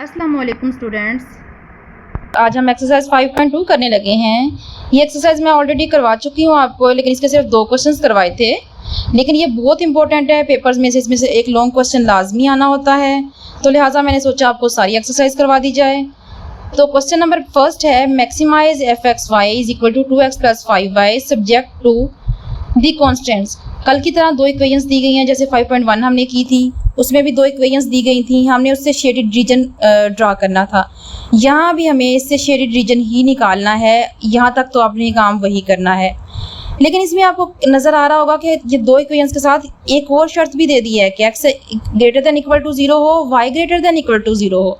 अस्सलाम वालेकुम स्टूडेंट्स, आज हम एक्सरसाइज 5.2 करने लगे हैं। ये एक्सरसाइज मैं ऑलरेडी करवा चुकी हूँ आपको, लेकिन इसके सिर्फ 2 क्वेश्चंस करवाए थे। लेकिन ये बहुत इंपॉर्टेंट है, पेपर्स में से इसमें से एक लॉन्ग क्वेश्चन लाजमी आना होता है, तो लिहाजा मैंने सोचा आपको सारी एक्सरसाइज करवा दी जाए। तो क्वेश्चन नंबर फर्स्ट है, maximise f x y is equal to 2x + 5y subject to the constants. कल की तरह 2 इक्वेशंस दी गई हैं, जैसे 5.1 हमने की थी, उसमें भी 2 इक्वेशंस दी गई थी। हमने उससे शेडेड रीजन ड्रा करना था। यहाँ भी हमें इससे शेडेड रीजन ही निकालना है। यहाँ तक तो आपने काम वही करना है, लेकिन इसमें आपको नज़र आ रहा होगा कि ये 2 इक्वेशंस के साथ एक और शर्त भी दे दी है कि x greater than equal to 0 हो, y greater than equal to 0 हो।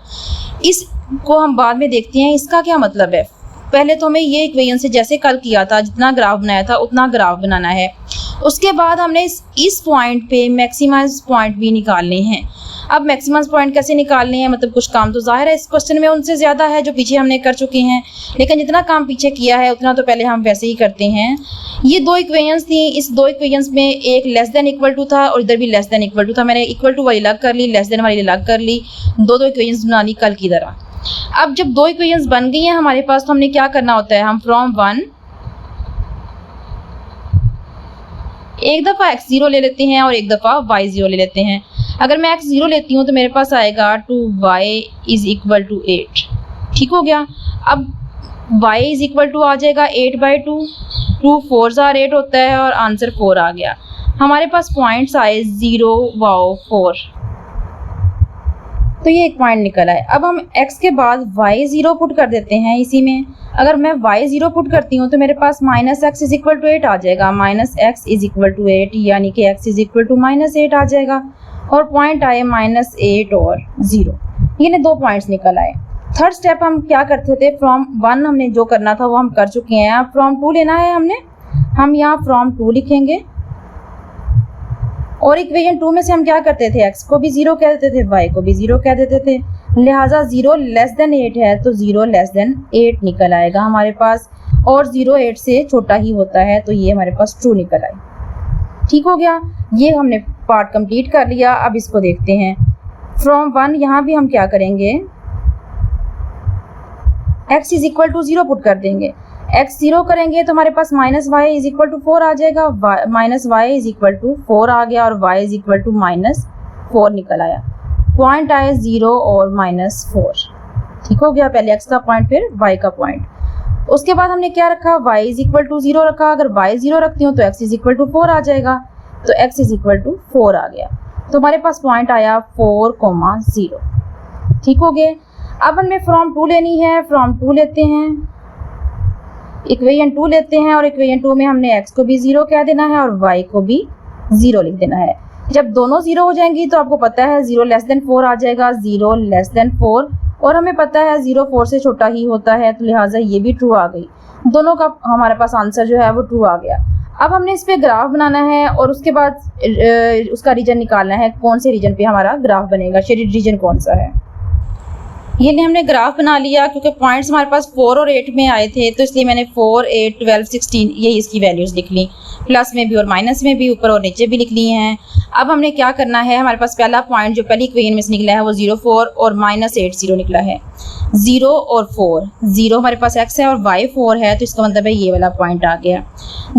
इसको हम बाद में देखते हैं इसका क्या मतलब है। पहले तो हमें ये इक्वेशन से जैसे कल किया था, जितना ग्राफ बनाया था उतना ग्राफ बनाना है। उसके बाद हमने इस पॉइंट पे मैक्सिमाइज पॉइंट भी निकालने हैं। अब मैक्सिमम पॉइंट कैसे निकालने हैं, मतलब कुछ काम तो जाहिर है इस क्वेश्चन में उनसे ज़्यादा है जो पीछे हमने कर चुके हैं, लेकिन जितना काम पीछे किया है उतना तो पहले हम वैसे ही करते हैं। ये 2 इक्वेशंस थी, इस 2 इक्वेशंस में एक लेस देन इक्वल टू था और इधर भी लेस देन इक्वल टू था। मैंने इक्वल टू वाली अलग कर ली, लेस देन वाली अलग कर ली, 2 इक्वेशंस बना ली कल की तरह। अब जब 2 इक्वेशंस बन गई हैं हमारे पास, तो हमने क्या करना होता है, हम फ्रॉम 1 एक दफ़ा x0 ले लेते हैं और एक दफ़ा y0 ले लेते हैं। अगर मैं x0 लेती हूँ तो मेरे पास आएगा 2y इज़ इक्वल टू 8। ठीक हो गया। अब y इज़ इक्वल टू आ जाएगा 8/2, 2 4 8 होता है और आंसर 4 आ गया। हमारे पास पॉइंट्स आए 0 4। तो ये एक पॉइंट निकल आए। अब हम x के बाद y0 पुट कर देते हैं इसी में। अगर मैं y0 पुट करती हूँ तो मेरे पास -x इज इक्वल टू 8 आ जाएगा। -x इज इक्वल टू 8 यानी कि x इज इक्वल टू -8 आ जाएगा। और पॉइंट आए -8 और 0। ये 2 पॉइंट्स निकल आए। थर्ड स्टेप हम क्या करते थे, फ्रॉम 1 हमने जो करना था वो हम कर चुके हैं। अब फ्रॉम 2 लेना है हमने, हम यहाँ फ्रॉम 2 लिखेंगे। और इक्वेशन 2 में से हम क्या करते थे, x को भी 0 कह देते थे, y को भी 0 कह देते थे। लिहाजा 0 लेस देन 8 है तो 0 लेस देन 8 निकल आएगा हमारे पास, और 0 8 से छोटा ही होता है, तो ये हमारे पास ट्रू निकल आए। ठीक हो गया। ये हमने पार्ट कंप्लीट कर लिया। अब इसको देखते हैं। फ्रॉम 1 यहाँ भी हम क्या करेंगे, x is equal to 0 put कर देंगे। x 0 करेंगे तो हमारे पास -y इज इक्वल टू 4 आ जाएगा। -y इज इक्वल टू 4 आ गया और y इज इक्वल टू -4 निकल आया। पॉइंट आए 0 और -4। ठीक हो गया। पहले x का पॉइंट फिर y का पॉइंट। उसके बाद हमने क्या रखा, y इज इक्वल टू 0 रखा। अगर y 0 रखती हूँ तो x इज इक्वल टू 4 आ जाएगा, तो x इज इक्वल टू 4 आ गया। तो हमारे पास पॉइंट आया 4,0। ठीक हो गए। अब हमें फ्रॉम 2 लेनी है। फ्रॉम 2 लेते हैं, इक्वेशन 2 लेते हैं, और इक्वेशन 2 में हमने x को भी 0 कह देना है और y को भी 0 लिख देना है। जब दोनों 0 हो जाएंगी तो आपको पता है 0 लेस देन 4 आ जाएगा, 0 लेस देन 4, और हमें पता है 0 4 से छोटा ही होता है, तो लिहाजा ये भी ट्रू आ गई। दोनों का हमारे पास आंसर जो है वो ट्रू आ गया। अब हमने इस पे ग्राफ बनाना है और उसके बाद उसका रीजन निकालना है, कौन से रीजन पे हमारा ग्राफ बनेगा, शेडेड रीजन कौन सा है। ये हमने ग्राफ बना लिया। क्योंकि पॉइंट्स हमारे पास 4 और 8 में आए थे, तो इसलिए मैंने 4 8 12 16 ये इसकी वैल्यूज़ लिख ली, प्लस में भी और माइनस में भी, ऊपर और नीचे भी लिख ली हैं। अब हमने क्या करना है, हमारे पास पहला पॉइंट जो पहली इक्वेशन में से निकला है वो 0 4 और -8 0 निकला है। 0 और 4, 0 हमारे पास x है और y 4 है, तो इसका मतलब है ये वाला पॉइंट आ गया।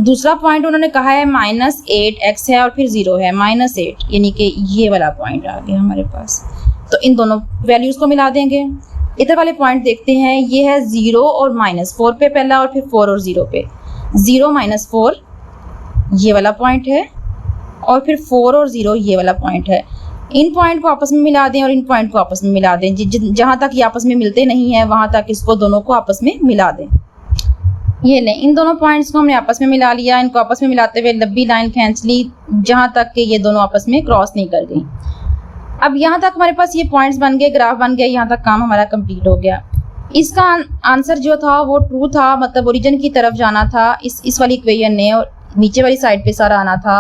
दूसरा पॉइंट उन्होंने कहा है -8 x है और फिर 0 है, -8 यानी कि ये वाला पॉइंट आ गया हमारे पास। तो इन दोनों वैल्यूज़ को मिला देंगे। इधर वाले पॉइंट देखते हैं, ये है 0 और -4 पे पहला, और फिर 4 और 0 पे। 0 -4 ये वाला पॉइंट है, और फिर 4 और 0 ये वाला पॉइंट है। इन पॉइंट को आपस में मिला दें और इन पॉइंट को आपस में मिला दें। जहाँ तक ये आपस में मिलते नहीं हैं वहाँ तक इसको दोनों को आपस में मिला दें। ये लें, इन दोनों पॉइंट्स को हमने आपस में मिला लिया। इनको आपस में मिलाते हुए लंबी लाइन खींच ली जहाँ तक कि ये दोनों आपस में क्रॉस नहीं कर गई। अब यहाँ तक हमारे पास ये पॉइंट्स बन गए, ग्राफ बन गया, यहाँ तक काम हमारा कंप्लीट हो गया। इसका आंसर जो था वो ट्रू था, मतलब ओरिजिन की तरफ जाना था इस वाली इक्वेशन ने, और नीचे वाली साइड पे सारा आना था।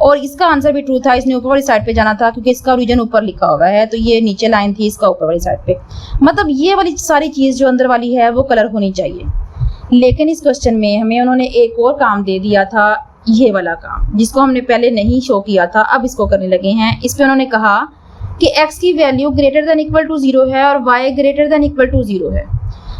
और इसका आंसर भी ट्रू था, इसने ऊपर वाली साइड पे जाना था क्योंकि इसका ओरिजिन ऊपर लिखा हुआ है, तो ये नीचे लाइन थी, इसका ऊपर वाली साइड पे। मतलब ये वाली सारी चीज़ जो अंदर वाली है वो कलर होनी चाहिए। लेकिन इस क्वेश्चन में हमें उन्होंने एक और काम दे दिया था, ये वाला काम जिसको हमने पहले नहीं शो किया था, अब इसको करने लगे हैं। इस पर उन्होंने कहा कि x की value greater than equal to 0 है और y greater than equal to 0 है।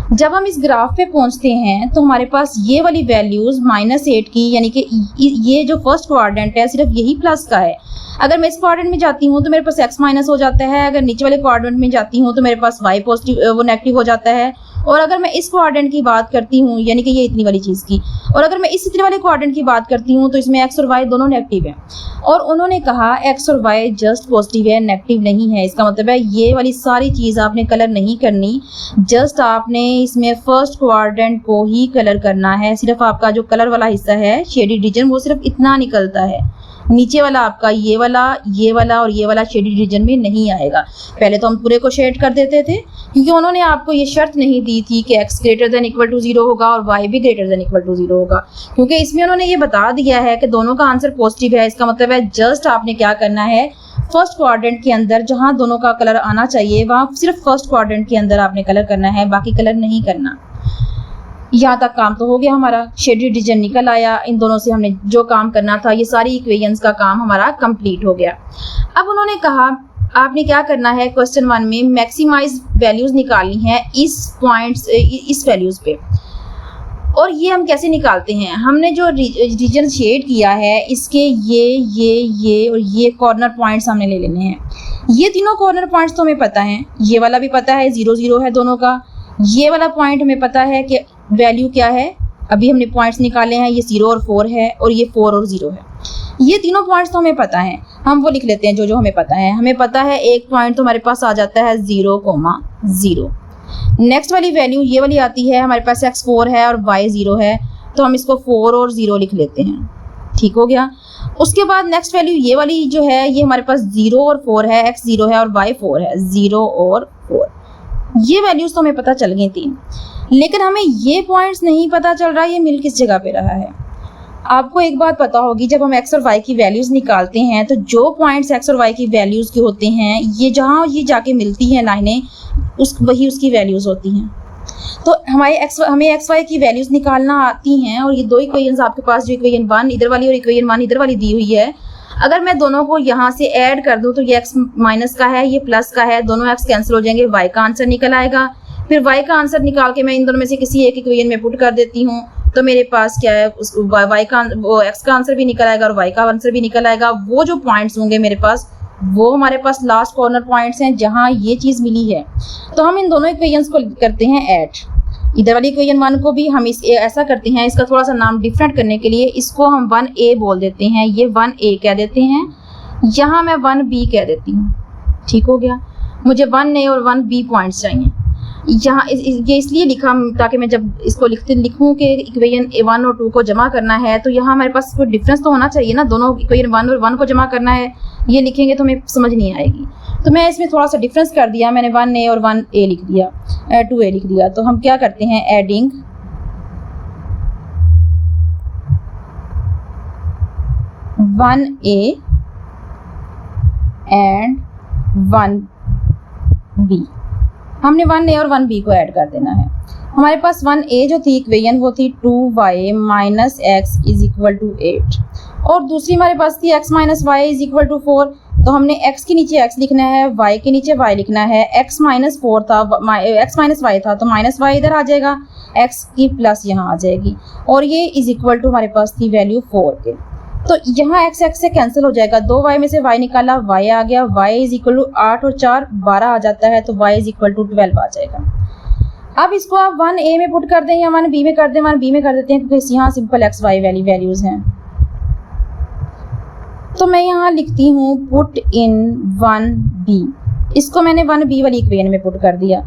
जब हम इस ग्राफ पे पहुंचते हैं तो हमारे पास ये वाली वैल्यूज -8 की, यानी कि ये जो फर्स्ट क्वाड्रेंट है सिर्फ यही प्लस का है। अगर मैं इस क्वाड्रेंट में जाती हूँ तो मेरे पास x माइनस हो जाता है, अगर नीचे वाले क्वाड्रेंट में जाती हूँ तो मेरे पास y पॉजिटिव वो नेगेटिव हो जाता है। और अगर मैं इस क्वाड्रेंट की बात करती हूँ, यानी कि ये इतनी वाली चीज़ की, और अगर मैं इस इतने वाले क्वाड्रेंट की बात करती हूँ तो इसमें x और y दोनों नेगेटिव हैं। और उन्होंने कहा x और y जस्ट पॉजिटिव है, नेगेटिव नहीं है। इसका मतलब है ये वाली सारी चीज़ आपने कलर नहीं करनी, जस्ट आपने इसमें फर्स्ट क्वाड्रेंट को ही कलर करना है। सिर्फ आपका जो कलर वाला हिस्सा है शेडेड रीजन वो सिर्फ इतना निकलता है, नीचे वाला आपका ये वाला और ये वाला शेडेड रीजन में नहीं आएगा। पहले तो हम पूरे को शेड कर देते थे क्योंकि उन्होंने आपको ये शर्त नहीं दी थी कि x greater than equal to 0 होगा और y भी ग्रेटर देन इक्वल टू 0 होगा, क्योंकि इसमें उन्होंने ये बता दिया है कि दोनों का आंसर पॉजिटिव है। इसका मतलब है जस्ट आपने क्या करना है, फर्स्ट क्वाड्रेंट के अंदर जहाँ दोनों का कलर आना चाहिए वहाँ सिर्फ फर्स्ट क्वाड्रेंट के अंदर आपने कलर करना है, बाकी कलर नहीं करना। यहाँ तक काम तो हो गया हमारा, शेडेड रीजन निकल आया। इन दोनों से हमने जो काम करना था, ये सारी इक्वेशंस का काम हमारा कंप्लीट हो गया। अब उन्होंने कहा आपने क्या करना है, क्वेश्चन 1 में मैक्सिमाइज वैल्यूज निकालनी है इस पॉइंट्स इस वैल्यूज पे। और ये हम कैसे निकालते हैं, हमने जो रीजन शेड किया है इसके ये और ये कॉर्नर पॉइंट्स हमने ले लेने हैं। ये तीनों कॉर्नर पॉइंट्स तो हमें पता है, ये वाला भी पता है 0 0 है दोनों का, ये वाला पॉइंट हमें पता है कि वैल्यू क्या है, अभी हमने पॉइंट्स निकाले हैं, ये 0 और 4 है और ये 4 और 0 है। ये तीनों पॉइंट्स तो हमें पता है, हम वो लिख लेते हैं जो हमें पता है। हमें पता है एक पॉइंट तो हमारे पास आ जाता है 0,0। नेक्स्ट वाली वैल्यू ये वाली आती है, हमारे पास x 4 है और y 0 है, तो हम इसको 4 और 0 लिख लेते हैं। ठीक हो गया। उसके बाद नेक्स्ट वैल्यू ये वाली जो है ये हमारे पास 0 और 4 है, x 0 है और y 4 है, 0 और 4। ये वैल्यूज तो हमें पता चल गई थी, लेकिन हमें ये पॉइंट्स नहीं पता चल रहा ये मिल किस जगह पे रहा है। आपको एक बात पता होगी, जब हम x और y की वैल्यूज निकालते हैं तो जो पॉइंट्स x और y की वैल्यूज के होते हैं, ये जहाँ ये जाके मिलती हैं लाइनें, वही उसकी वैल्यूज होती हैं। तो हमें x y की वैल्यूज निकालना आती हैं। और ये दो इक्वेशंस आपके पास, जो इक्वेशन 1 इधर वाली और इक्वेशन 1 इधर वाली दी हुई है, अगर मैं दोनों को यहाँ से ऐड कर दूँ तो ये x माइनस का है, ये प्लस का है, दोनों x कैंसिल हो जाएंगे, y का आंसर निकल आएगा। फिर y का आंसर निकाल के मैं इन दोनों में से किसी एक इक्वेशन में पुट कर देती हूँ, तो मेरे पास क्या है, उस y का वो x का आंसर भी निकल आएगा और y का आंसर भी निकल आएगा। वो जो पॉइंट्स होंगे मेरे पास, वो हमारे पास लास्ट कॉर्नर पॉइंट्स हैं जहाँ ये चीज़ मिली है। तो हम इन दोनों इक्वेशंस को करते हैं ऐड। इधर वाली इक्वेशन 1 को भी हम ऐसा करते हैं, इसका थोड़ा सा नाम डिफरेंट करने के लिए इसको हम 1a बोल देते हैं, ये 1a कह देते हैं, यहाँ मैं 1b कह देती हूँ। ठीक हो गया। मुझे 1a और 1b पॉइंट्स चाहिए। यहाँ ये इसलिए लिखा ताकि मैं जब इसको लिखूँ कि इक्वेशन 1 और 2 को जमा करना है, तो यहाँ हमारे पास कोई डिफरेंस तो होना चाहिए ना, दोनों इक्वेशन 1 और 1 को जमा करना है। ये लिखेंगे तो हमें समझ नहीं आएगी, तो मैं इसमें थोड़ा सा डिफरेंस कर दिया, मैंने 1a और 1a लिख दिया, 2a लिख दिया। तो हम क्या करते हैं, एडिंग 1a एंड 1b, हमने 1a और 1b को ऐड कर देना है। हमारे पास 1a जो थी इक्वेशन वो थी 2y minus x is equal to 8, और दूसरी हमारे पास थी x minus y is equal to 4। तो हमने x के नीचे x लिखना है, y के नीचे y लिखना है। x माइनस 4 था, x माइनस y था, तो माइनस y इधर आ जाएगा, x की प्लस यहाँ आ जाएगी, और ये इज इक्वल टू हमारे पास थी वैल्यू 4 के। तो यहाँ x x से कैंसिल हो जाएगा, 2y में से y निकाला, y आ गया, y इज इक्वल टू 8 और 4 12 आ जाता है, तो y इज इक्वल टू 12 आ जाएगा। अब इसको आप 1a में पुट कर दें या 1b में कर दें, 1b में कर देते हैं क्योंकि यहाँ सिंपल x y वाली वैल्यूज हैं। तो मैं यहाँ लिखती हूँ पुट इन 1b, इसको मैंने 1b वाली इक्वेशन में पुट कर दिया।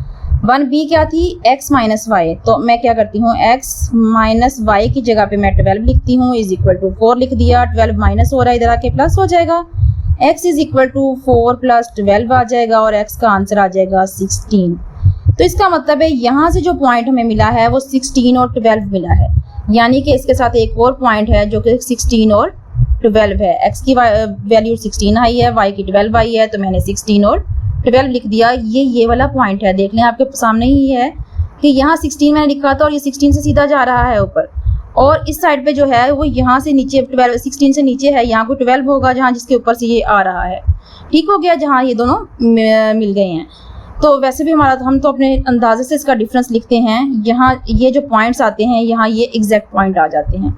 1b क्या थी, x माइनस वाई, तो मैं क्या करती हूँ, x माइनस वाई की जगह पे मैं 12 लिखती हूँ, इज इक्वल टू 4 लिख दिया। 12 माइनस हो रहा है, इधर आके प्लस हो जाएगा, x is equal to 4 plus 12 आ जाएगा, और x का आंसर आ जाएगा 16। तो इसका मतलब है यहाँ से जो पॉइंट हमें मिला है वो 16 और 12 मिला है, यानी कि इसके साथ एक और पॉइंट है जो कि 16 और 12 है। x की वैल्यू 16 आई है, y की 12 आई है, तो मैंने 16 और 12 लिख दिया। ये वाला पॉइंट है, देख लें आपके सामने ही है कि यहाँ 16 मैंने लिखा था और ये 16 से सीधा जा रहा है ऊपर, और इस साइड पे जो है वो यहाँ से नीचे 16 से नीचे है, यहाँ को 12 होगा जहाँ जिसके ऊपर से ये आ रहा है। ठीक हो गया, जहाँ ये दोनों मिल गए हैं। तो वैसे भी हम तो अपने अंदाजे से इसका डिफरेंस लिखते हैं, यहाँ ये जो पॉइंट्स आते हैं यहाँ ये एग्जैक्ट पॉइंट आ जाते हैं।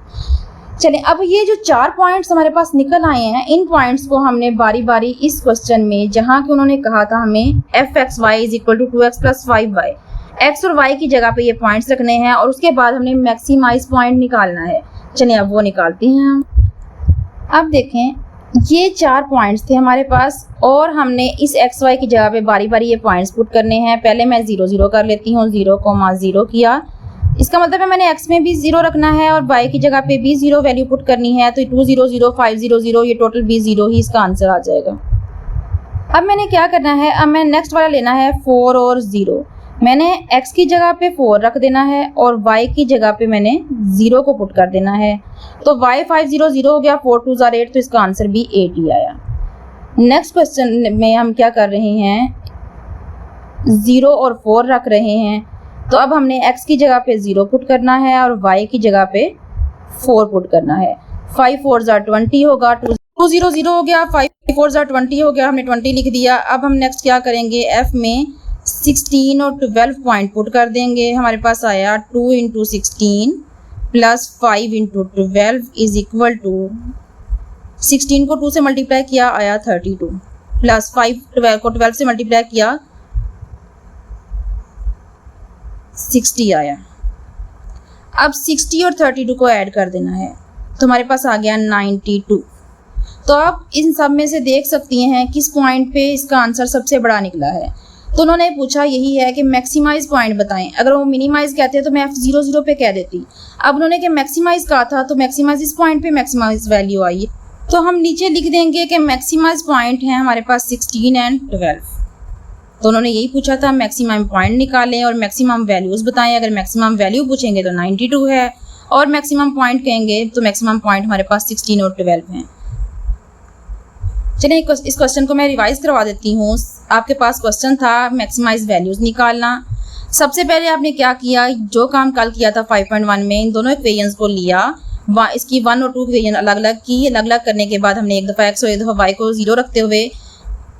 चलें, अब ये जो 4 पॉइंट्स हमारे पास निकल आए हैं, इन पॉइंट्स को हमने बारी बारी इस क्वेश्चन में, जहाँ कि उन्होंने कहा था हमें fxy is equal to 2x plus 5y, x और y की जगह पे ये पॉइंट्स रखने हैं और उसके बाद हमने मैक्सिमाइज पॉइंट निकालना है। चलिए अब वो निकालते हैं हम। अब देखें, ये 4 पॉइंट्स थे हमारे पास और हमने इस एक्स वाई की जगह पे बारी बारी ये पॉइंट्स पुट करने हैं। पहले मैं 0 0 कर लेती हूँ, 0,0 किया, इसका मतलब है मैंने x में भी 0 रखना है और y की जगह पे भी 0 वैल्यू पुट करनी है। तो 2 0 0 5 0 0, ये टोटल भी 0 ही इसका आंसर आ जाएगा। अब मैंने क्या करना है, अब मैं नेक्स्ट वाला लेना है 4 और 0। मैंने x की जगह पे 4 रख देना है और y की जगह पे मैंने 0 को पुट कर देना है। तो y 5 0 0 हो गया, 4 2 8, तो इसका आंसर भी 8 ही आया। नेक्स्ट क्वेश्चन में हम क्या कर रहे हैं, 0 और 4 रख रहे हैं। तो अब हमने x की जगह पे 0 पुट करना है और y की जगह पे 4 पुट करना है। 5 4 20 होगा, 2 0 0 हो गया, 5 4 20 हो गया, हमने 20 लिख दिया। अब हम नेक्स्ट क्या करेंगे, f में 16 और 12 पॉइंट पुट कर देंगे। हमारे पास आया 2 × 16 प्लस 5 × 12 इज इक्वल टू, 16 को 2 से मल्टीप्लाई किया आया 32, प्लस 5 12 को 12 से मल्टीप्लाई किया 60 आया। अब 60 और 32 को ऐड कर देना है तो हमारे पास आ गया 92। तो आप इन सब में से देख सकती हैं किस पॉइंट पे इसका आंसर सबसे बड़ा निकला है। तो उन्होंने पूछा यही है कि मैक्सिमाइज पॉइंट बताएं। अगर वो मिनिमाइज कहते हैं तो मैं f0 0 पे कह देती। अब उन्होंने कि मैक्सिमाइज कहा था तो मैक्सिमाइज इस पॉइंट पे मैक्सिमाइज वैल्यू आई, तो हम नीचे लिख देंगे कि मैक्सिमाइज पॉइंट है हमारे पास 16 और 12। तो उन्होंने यही पूछा था मैक्सिमम पॉइंट निकालें और मैक्सिमम वैल्यूज़ बताएं। अगर मैक्सिमम वैल्यू पूछेंगे तो 92 है और मैक्सिमम पॉइंट कहेंगे तो मैक्सिमम पॉइंट हमारे पास 16 और 12 हैं। चलिए इस क्वेश्चन को मैं रिवाइज करवा देती हूँ। आपके पास क्वेश्चन था मैक्सिमाइज वैल्यूज़ निकालना। सबसे पहले आपने क्या किया, जो काम कल किया था 5.1 में, इन दोनों इक्वेशंस को लिया, इसकी 1 और 2 इक्वेशन अलग अलग की। अलग अलग करने के बाद हमने एक दफ़ा x और एक दफ़ा y को 0 रखते हुए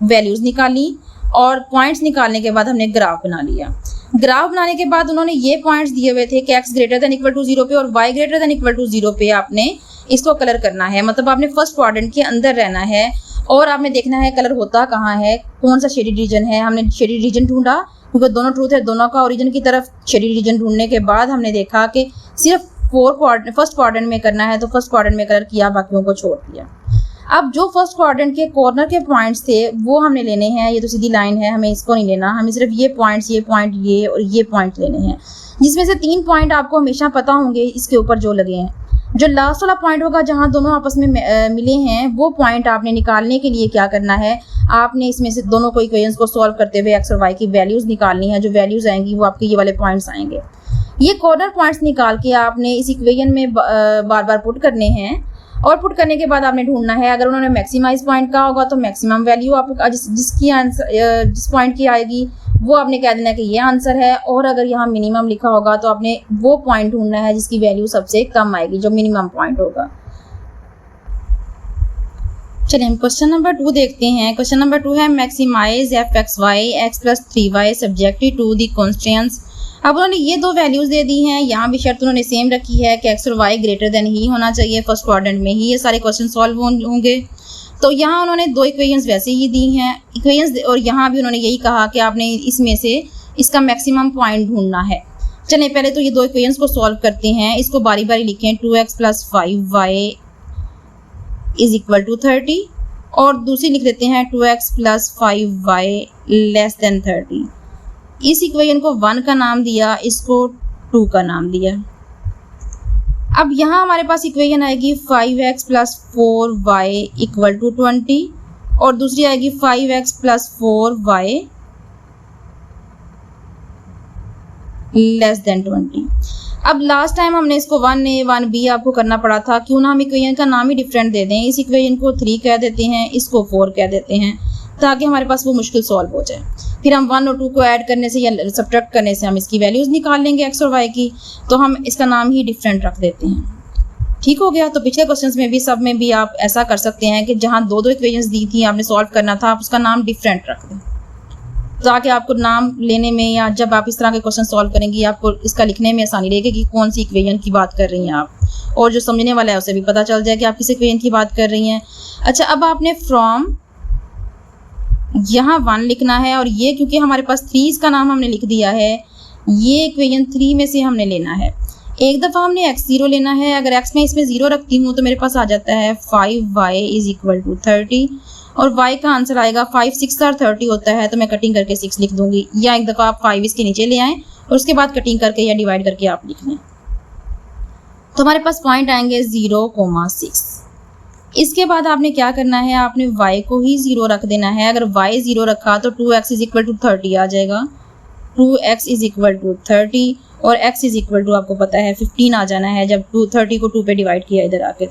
वैल्यूज़ निकाली और पॉइंट्स निकालने के बाद हमने ग्राफ बना लिया। ग्राफ बनाने के बाद उन्होंने ये पॉइंट्स दिए हुए थे कि x greater than equal to 0 पे और y greater than equal to 0 पे आपने इसको कलर करना है। मतलब आपने फर्स्ट क्वाड्रेंट के अंदर रहना है और आपने देखना है कलर होता कहाँ है, कौन सा शेडेड रीजन है। हमने शेडेड रीजन ढूंढा क्योंकि दोनों ट्रूथ है, दोनों का ओरिजिन की तरफ शेडेड रीजन ढूंढने के बाद हमने देखा कि सिर्फ फर्स्ट क्वाड्रेंट में करना है, तो फर्स्ट क्वाड्रेंट में कलर किया, बाकियों को छोड़ दिया। अब जो फर्स्ट क्वाड्रेंट के कॉर्नर के पॉइंट्स थे वो हमने लेने हैं। ये तो सीधी लाइन है, हमें इसको नहीं लेना, हमें सिर्फ ये पॉइंट्स, ये पॉइंट, ये और ये पॉइंट लेने हैं, जिसमें से 3 पॉइंट आपको हमेशा पता होंगे इसके ऊपर जो लगे हैं। जो लास्ट वाला पॉइंट होगा जहां दोनों आपस में मिले हैं, वो पॉइंट आपने निकालने के लिए क्या करना है, आपने इसमें से दोनों को इक्वेशंस को सॉल्व करते हुए x और y की वैल्यूज़ निकालनी है। जो वैल्यूज़ आएंगी वो आपके ये वाले पॉइंट्स आएंगे। ये कॉर्नर पॉइंट्स निकाल के आपने इस इक्वेशन में बार बार पुट करने हैं और पुट करने के बाद आपने ढूंढना है। अगर उन्होंने मैक्सिमाइज पॉइंट कहा होगा तो मैक्सिमम वैल्यू आपको जिसकी आंसर जिस पॉइंट की आएगी वो आपने कह देना कि ये आंसर है। और अगर यहाँ मिनिमम लिखा होगा तो आपने वो पॉइंट ढूंढना है जिसकी वैल्यू सबसे कम आएगी, जो मिनिमम पॉइंट होगा। चलिए हम क्वेश्चन नंबर 2 देखते हैं। क्वेश्चन नंबर 2 है maximise f(x(y) x + 3y subjected to the constants. अब उन्होंने ये 2 वैल्यूज़ दे दी हैं। यहाँ भी शर्त उन्होंने सेम रखी है कि x और y ग्रेटर देन ही होना चाहिए, फर्स्ट क्वाड्रेंट में ही ये सारे क्वेश्चन सॉल्व होंगे। तो यहाँ उन्होंने 2 इक्वेशंस वैसे ही दी हैं इक्वेशंस, और यहाँ भी उन्होंने यही कहा कि आपने इसमें से इसका मैक्सिमम पॉइंट ढूंढना है। चलिए पहले तो ये 2 इक्वेशंस को सॉल्व करते हैं। इसको बारी बारी लिखें, 2x + 5y is equal to 30 और दूसरी लिख देते हैं 2x + 5y लेस देन 30। इस इक्वेशन को 1 का नाम दिया, इसको 2 का नाम दिया। अब यहाँ हमारे पास इक्वेशन आएगी 5x + 4y इक्वल टू 20 और दूसरी आएगी 5x + 4y लेस देन 20। अब लास्ट टाइम हमने इसको 1a 1b आपको करना पड़ा था, क्यों ना हम इक्वेशन का नाम ही डिफरेंट दे दें। इस इक्वेशन को 3 कह देते हैं, इसको 4 कह देते हैं, ताकि हमारे पास वो मुश्किल सॉल्व हो जाए। फिर हम 1 और 2 को ऐड करने से या सब्ट्रैक्ट करने से हम इसकी वैल्यूज़ निकाल लेंगे x और y की, तो हम इसका नाम ही डिफरेंट रख देते हैं। ठीक हो गया। तो पिछले क्वेश्चंस में भी सब में भी आप ऐसा कर सकते हैं कि जहाँ दो इक्वेशंस दी थी आपने सॉल्व करना था, आप उसका नाम डिफरेंट रख दें ताकि आपको नाम लेने में या जब आप इस तरह के क्वेश्चन सॉल्व करेंगी आपको इसका लिखने में आसानी रहेगी कि कौन सी इक्वेशन की बात कर रही हैं आप, और जो समझने वाला है उसे भी पता चल जाए कि आप किस इक्वेशन की बात कर रही हैं। अच्छा, अब आपने फ्रॉम यहाँ 1 लिखना है, और ये क्योंकि हमारे पास 3 का नाम हमने लिख दिया है, ये इक्वेशन 3 में से हमने लेना है। एक दफ़ा हमने x0 लेना है। अगर x में इसमें 0 रखती हूँ तो मेरे पास आ जाता है 5y = 30, और y का आंसर आएगा 5 6 और 30 होता है, तो मैं कटिंग करके 6 लिख दूंगी। या एक दफ़ा आप 5 इसके नीचे ले आएँ और उसके बाद कटिंग करके या डिवाइड करके आप लिख लें, तो हमारे पास पॉइंट आएंगे 0,6। इसके बाद आपने क्या करना है, आपने y को ही 0 रख देना है। अगर y 0 रखा तो 2x = 30 आ जाएगा, 2x = 30, और x = आपको पता है 15 आ जाना है जब 30 को 2 पे डिवाइड किया इधर आके।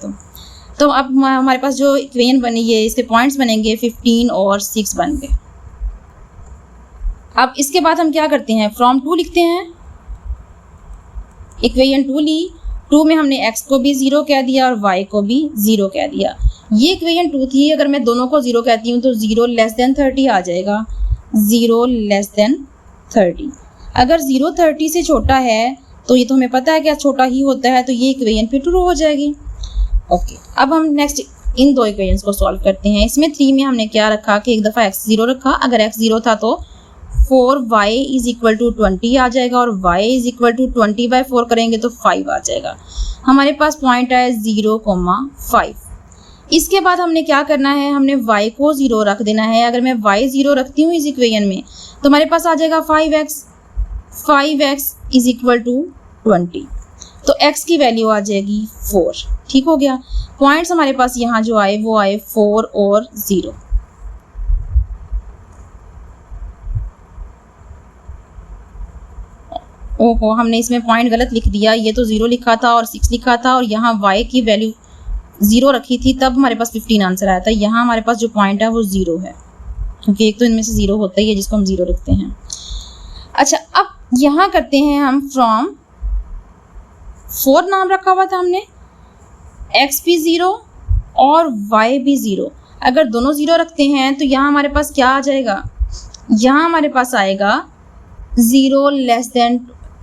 तो अब हमारे पास जो इक्वेशन बनी है इसके पॉइंट्स बनेंगे 15 और 6 बन गए। अब इसके बाद हम क्या करते हैं, फ्रॉम 2 लिखते हैं। इक्वेशन 2 ली, 2 में हमने x को भी 0 कह दिया और y को भी 0 कह दिया। ये इक्वेशन 2 थी, अगर मैं दोनों को 0 कहती हूँ तो 0 < 30 आ जाएगा, 0 < 30। अगर 0 30 से छोटा है तो ये तो हमें पता है कि छोटा ही होता है, तो ये इक्वेशन फिर ट्रू हो जाएगी। ओके, अब हम नेक्स्ट इन दो इक्वेशंस को सॉल्व करते हैं। इसमें 3 में हमने क्या रखा कि एक दफ़ा x 0 रखा। अगर x 0 था तो 4y = 20 आ जाएगा, और y = 20/4 करेंगे तो 5 आ जाएगा। हमारे पास पॉइंट है 0,5। इसके बाद हमने क्या करना है, हमने y को 0 रख देना है। अगर मैं y 0 रखती हूँ इस इक्वेशन में तो हमारे पास आ जाएगा 5x = 20, तो x की वैल्यू आ जाएगी 4। ठीक हो गया। पॉइंट्स हमारे पास यहाँ जो आए वो आए 4 और 0। ओहो, हमने इसमें पॉइंट गलत लिख दिया, ये तो 0 लिखा था और 6 लिखा था, और यहाँ y की वैल्यू 0 रखी थी, तब हमारे पास 15 आंसर आया था। यहाँ हमारे पास जो पॉइंट है वो 0 है, क्योंकि एक तो इनमें से 0 होता ही है जिसको हम 0 लिखते हैं। अच्छा, अब यहाँ करते हैं हम फ्रॉम 4 नाम रखा हुआ था हमने, x भी 0 और y भी 0। अगर दोनों 0 रखते हैं तो यहाँ हमारे पास क्या आ जाएगा, यहाँ हमारे पास आएगा 0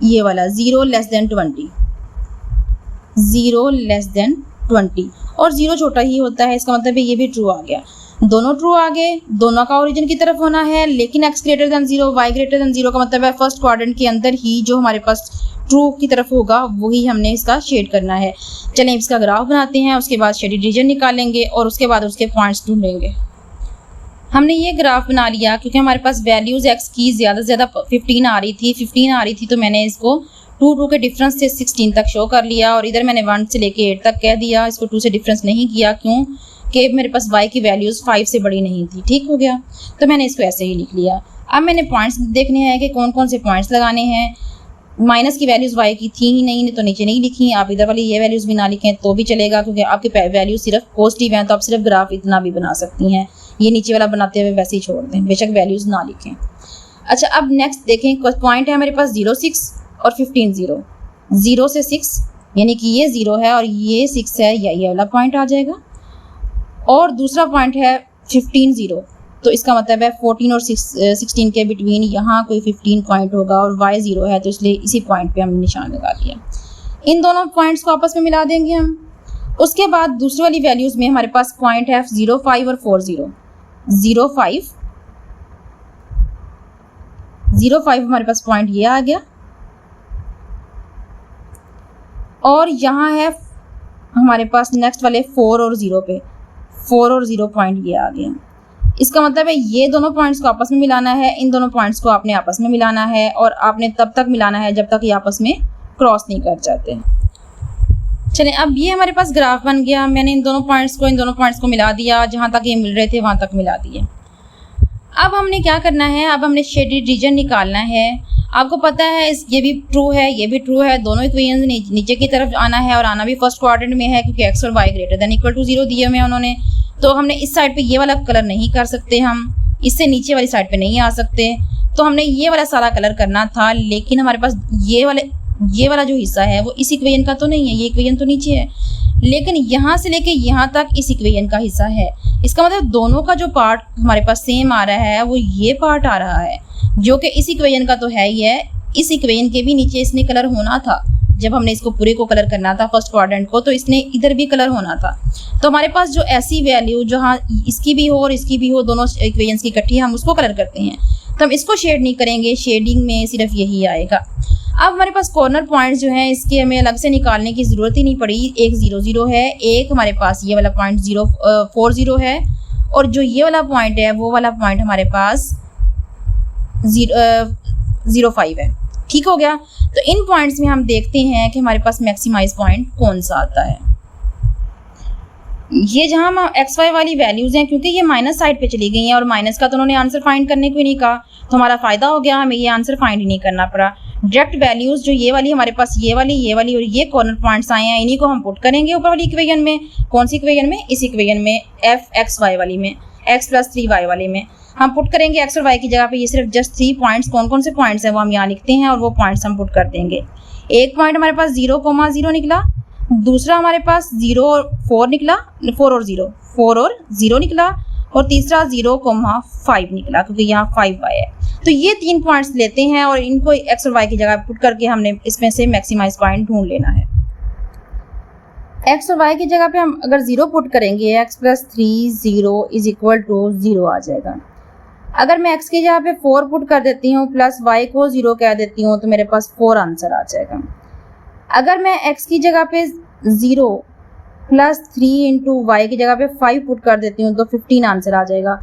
<, ये वाला 0 < 20, 0 < 20, और 0 छोटा ही होता है, इसका मतलब है ये भी ट्रू आ गया। दोनों ट्रू आ गए, दोनों का ओरिजिन की तरफ होना है, लेकिन x > 0 y > 0 का मतलब है फर्स्ट क्वाड्रेंट के अंदर ही जो हमारे पास ट्रू की तरफ होगा वही हमने इसका शेड करना है। चलें इसका ग्राफ बनाते हैं, उसके बाद शेडेड रीजन निकालेंगे और उसके बाद उसके पॉइंट्स ढूंढेंगे। हमने ये ग्राफ बना लिया क्योंकि हमारे पास वैल्यूज़ x की ज़्यादा से ज़्यादा 15 आ रही थी, तो मैंने इसको 2 के डिफरेंस से 16 तक शो कर लिया, और इधर मैंने 1 से लेके 8 तक कह दिया, इसको 2 से डिफरेंस नहीं किया, क्यों कि मेरे पास y की वैल्यूज़ 5 से बड़ी नहीं थी। ठीक हो गया, तो मैंने इसको ऐसे ही लिख लिया। अब मैंने पॉइंट्स देखने हैं कि कौन कौन से पॉइंट्स लगाने हैं। माइनस की वैल्यूज़ y की थी ही नहीं, तो नीचे नहीं लिखी। आप इधर वाली ये वैल्यूज़ भी ना लिखें तो भी चलेगा, क्योंकि आपके वैल्यू सिर्फ पॉजिटिव हैं, तो आप सिर्फ ग्राफ इतना भी बना सकती हैं। ये नीचे वाला बनाते हुए वैसे ही छोड़ दें, बेशक वैल्यूज़ ना लिखें। अच्छा, अब नेक्स्ट देखें, पॉइंट है हमारे पास 0 6 और 15 0। 0 से 6 यानी कि ये 0 है और ये 6 है, या ये वाला पॉइंट आ जाएगा। और दूसरा पॉइंट है 15 0, तो इसका मतलब है 14 और 16 के बिटवीन यहाँ कोई 15 पॉइंट होगा, और y 0 है तो इसलिए इसी पॉइंट पे हमने निशान लगा दिया। इन दोनों पॉइंट्स को आपस में मिला देंगे हम। उसके बाद दूसरी वाली वैल्यूज़ में हमारे पास पॉइंट है 0 5 और 4 0। 0 5 हमारे पास पॉइंट ये आ गया, और यहाँ है हमारे पास नेक्स्ट वाले 4 और 0 पे 4 और 0 पॉइंट ये आ गया। इसका मतलब है ये दोनों पॉइंट्स को आपस में मिलाना है, इन दोनों पॉइंट्स को आपने आपस में मिलाना है, और आपने तब तक मिलाना है जब तक ये आपस में क्रॉस नहीं कर जाते। चलें, अब ये हमारे पास ग्राफ बन गया। मैंने इन दोनों पॉइंट्स को मिला दिया, जहाँ तक ये मिल रहे थे वहाँ तक मिला दिए। अब हमने क्या करना है, अब हमने शेडेड रीजन निकालना है। आपको पता है ये भी ट्रू है, ये भी ट्रू है, दोनों इक्वेशन नीचे की तरफ आना है, और आना भी फर्स्ट क्वाड्रेंट में है, क्योंकि x और y > 0 दिए हुए हैं उन्होंने। तो हमने इस साइड पे ये वाला कलर नहीं कर सकते, हम इससे नीचे वाली साइड पे नहीं आ सकते, तो हमने ये वाला सारा कलर करना था। लेकिन हमारे पास ये वाला जो हिस्सा है वो इस इक्वेशन का तो नहीं है, ये इक्वेशन तो नीचे है। लेकिन यहाँ से लेके यहाँ तक इस इक्वेशन का हिस्सा है। इसका मतलब दोनों का जो पार्ट हमारे पास सेम आ रहा है वो ये पार्ट आ रहा है, जो कि इस इक्वेशन का तो है ही है। इस इक्वेशन के भी नीचे इसने कलर होना था, जब हमने इसको पूरे को कलर करना था फर्स्ट क्वाड्रेंट को, तो इसने इधर भी कलर होना था। तो हमारे पास जो ऐसी वैल्यू जहाँ इसकी भी हो और इसकी भी हो, दोनों इक्वेशंस की इकट्ठी, हम उसको कलर करते हैं। तो हम इसको शेड नहीं करेंगे, शेडिंग में सिर्फ यही आएगा। अब हमारे पास कॉर्नर पॉइंट्स जो हैं इसके हमें अलग से निकालने की ज़रूरत ही नहीं पड़ी। एक 0 0 है, एक हमारे पास ये वाला पॉइंट 4 0 है, और जो ये वाला पॉइंट है वो वाला पॉइंट हमारे पास 0 5 है। ठीक हो गया। तो इन पॉइंट्स में हम देखते हैं कि हमारे पास मैक्सिमाइज पॉइंट कौन सा आता है। ये जहाँ हम XY वाली वैल्यूज़ हैं, क्योंकि ये माइनस साइड पे चली गई हैं और माइनस का तो उन्होंने आंसर फाइंड करने को ही नहीं कहा, तो हमारा फ़ायदा हो गया, हमें ये आंसर फाइंड ही नहीं करना पड़ा। डायरेक्ट वैल्यूज़ जो ये वाली हमारे पास ये वाली और ये कॉर्नर पॉइंट्स आए हैं, इन्हीं को हम पुट करेंगे ऊपर वाली इक्वेशन में। कौन सी इक्वेशन में? इस इक्वेशन में, FXY वाली में, x + 3y वाली में हम पुट करेंगे x और y की जगह पे। ये सिर्फ जस्ट 3 पॉइंट्स, कौन कौन से पॉइंट्स हैं वो हम यहाँ लिखते हैं और वो पॉइंट्स हम पुट कर देंगे। एक पॉइंट हमारे पास 0,0 निकला, दूसरा हमारे पास 0 और 4 निकला, 4 और 0 निकला, और तीसरा 0,5 निकला, क्योंकि यहाँ 5y है। तो ये 3 पॉइंट्स लेते हैं और इनको x और y की जगह पुट करके हमने इसमें से मैक्सिमाइज पॉइंट ढूंढ लेना है। x और y की जगह पे हम अगर 0 पुट करेंगे, x + 3 0 = 0 आ जाएगा। अगर मैं x की जगह पे 4 पुट कर देती हूँ प्लस y को 0 कह देती हूँ, तो मेरे पास 4 आंसर आ जाएगा। अगर मैं x की जगह पे 0 + 3 × y की जगह पे 5 पुट कर देती हूँ, तो 15 आंसर आ जाएगा।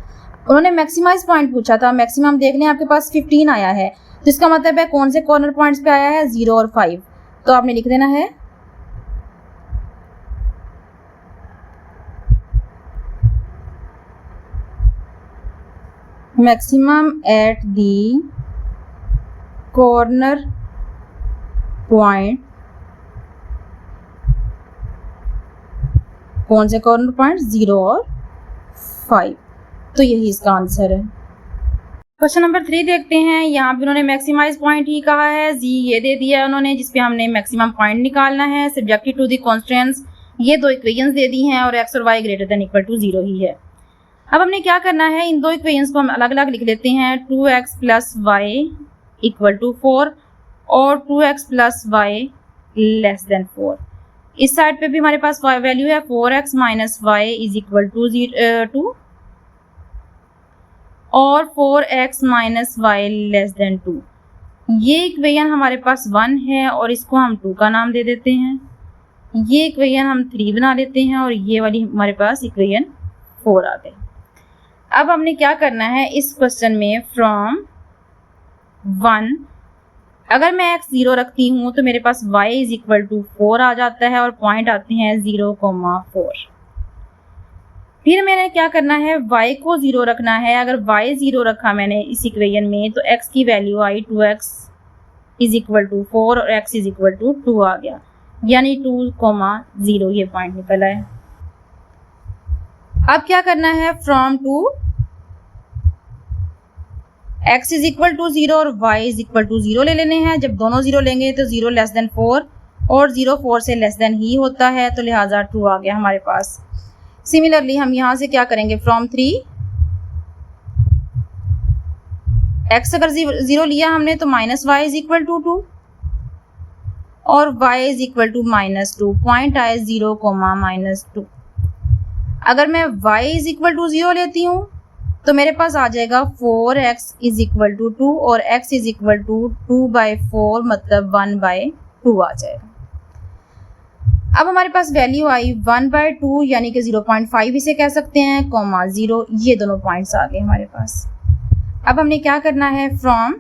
उन्होंने मैक्सिमाइज पॉइंट पूछा था, मैक्सिमम देख लें आपके पास 15 आया है, तो इसका मतलब है कौन से कॉर्नर पॉइंट्स पे आया है? 0 और 5। तो आपने लिख देना है maximum at the corner point. कौन से कॉर्नर पॉइंट? 0 और 5। तो यही इसका आंसर है। क्वेश्चन नंबर 3 देखते हैं। यहाँ पे उन्होंने मैक्सिमाइज पॉइंट ही कहा है, जी ये दे दिया है उन्होंने, जिसपे हमने मैक्सिमम पॉइंट निकालना है। सब्जेक्टेड टू द कॉन्स्टेंट्स, ये 2 इक्वेशंस दे दी हैं और x और y > 0 ही है। अब हमने क्या करना है, इन 2 इक्वेशंस को हम अलग अलग लिख लेते हैं। 2x + y = 4 और 2x + y < 4। इस साइड पे भी हमारे पास वैल्यू है 4x - y = 2 और 4x - y < 2। ये इक्वेशन हमारे पास 1 है और इसको हम 2 का नाम दे देते हैं। ये इक्वेशन हम 3 बना लेते हैं और ये वाली हमारे पास इक्वेशन 4 आ गई। अब हमने क्या करना है इस क्वेश्चन में, फ्रॉम 1 अगर मैं x 0 रखती हूँ तो मेरे पास y = 4 आ जाता है और पॉइंट आते हैं 0,4। फिर मैंने क्या करना है, y को 0 रखना है। अगर y 0 रखा मैंने इस इक्वेशन में, तो x की वैल्यू आई 2x = 4 और x = 2 आ गया, यानी 2,0 ये पॉइंट निकला है। अब क्या करना है, फ्रॉम 2 x = 0 और y = 0 ले लेने हैं। जब दोनों 0 लेंगे तो 0 < 4 और 0 4 से लेस देन ही होता है, तो लिहाजा 2 आ गया हमारे पास। सिमिलरली हम यहाँ से क्या करेंगे, फ्रॉम 3 x अगर 0 लिया हमने तो -y = 2 और y = -2, पॉइंट आए 0,-2। अगर मैं y = 0 लेती हूँ तो मेरे पास आ जाएगा 4x = 2 और x = 2/4, मतलब 1/2 आ जाएगा। अब हमारे पास वैल्यू आई 1/2, यानी कि 0.5 इसे कह सकते हैं, 0, ये दोनों पॉइंट्स आ गए हमारे पास। अब हमने क्या करना है, फ्रॉम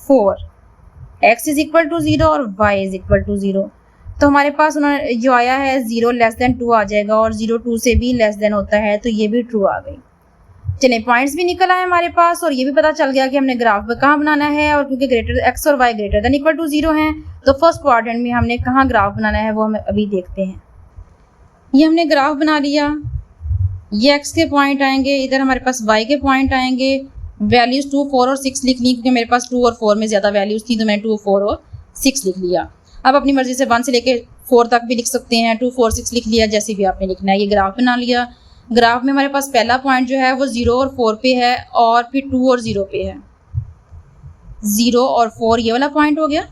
4 x = 0 और y = 0, तो हमारे पास उन्होंने जो आया है 0 < 2 आ जाएगा और 0 2 से भी लेस देन होता है, तो ये भी ट्रू आ गई। चलिए पॉइंट्स भी निकल आए हमारे पास और ये भी पता चल गया कि हमने ग्राफ कहाँ बनाना है, और क्योंकि x और y > 0 हैं, तो फर्स्ट क्वाड्रेंट में हमने कहाँ ग्राफ बनाना है वो हम अभी देखते हैं। ये हमने ग्राफ बना लिया, ये x के पॉइंट आएंगे, इधर हमारे पास y के पॉइंट आएंगे। वैल्यूज़ 2 4 और 6 लिख ली, क्योंकि मेरे पास 2 और 4 में ज़्यादा वैल्यूज़ थी, तो मैंने 2 4 और 6 लिख लिया। अब अपनी मर्जी से 1 से लेके 4 तक भी लिख सकते हैं, 2 4 6 लिख लिया, जैसे भी आपने लिखना है। ये ग्राफ बना लिया। ग्राफ में हमारे पास पहला पॉइंट जो है वो 0 और 4 पे है और फिर 2 और 0 पे है। 0 और 4 ये वाला पॉइंट हो गया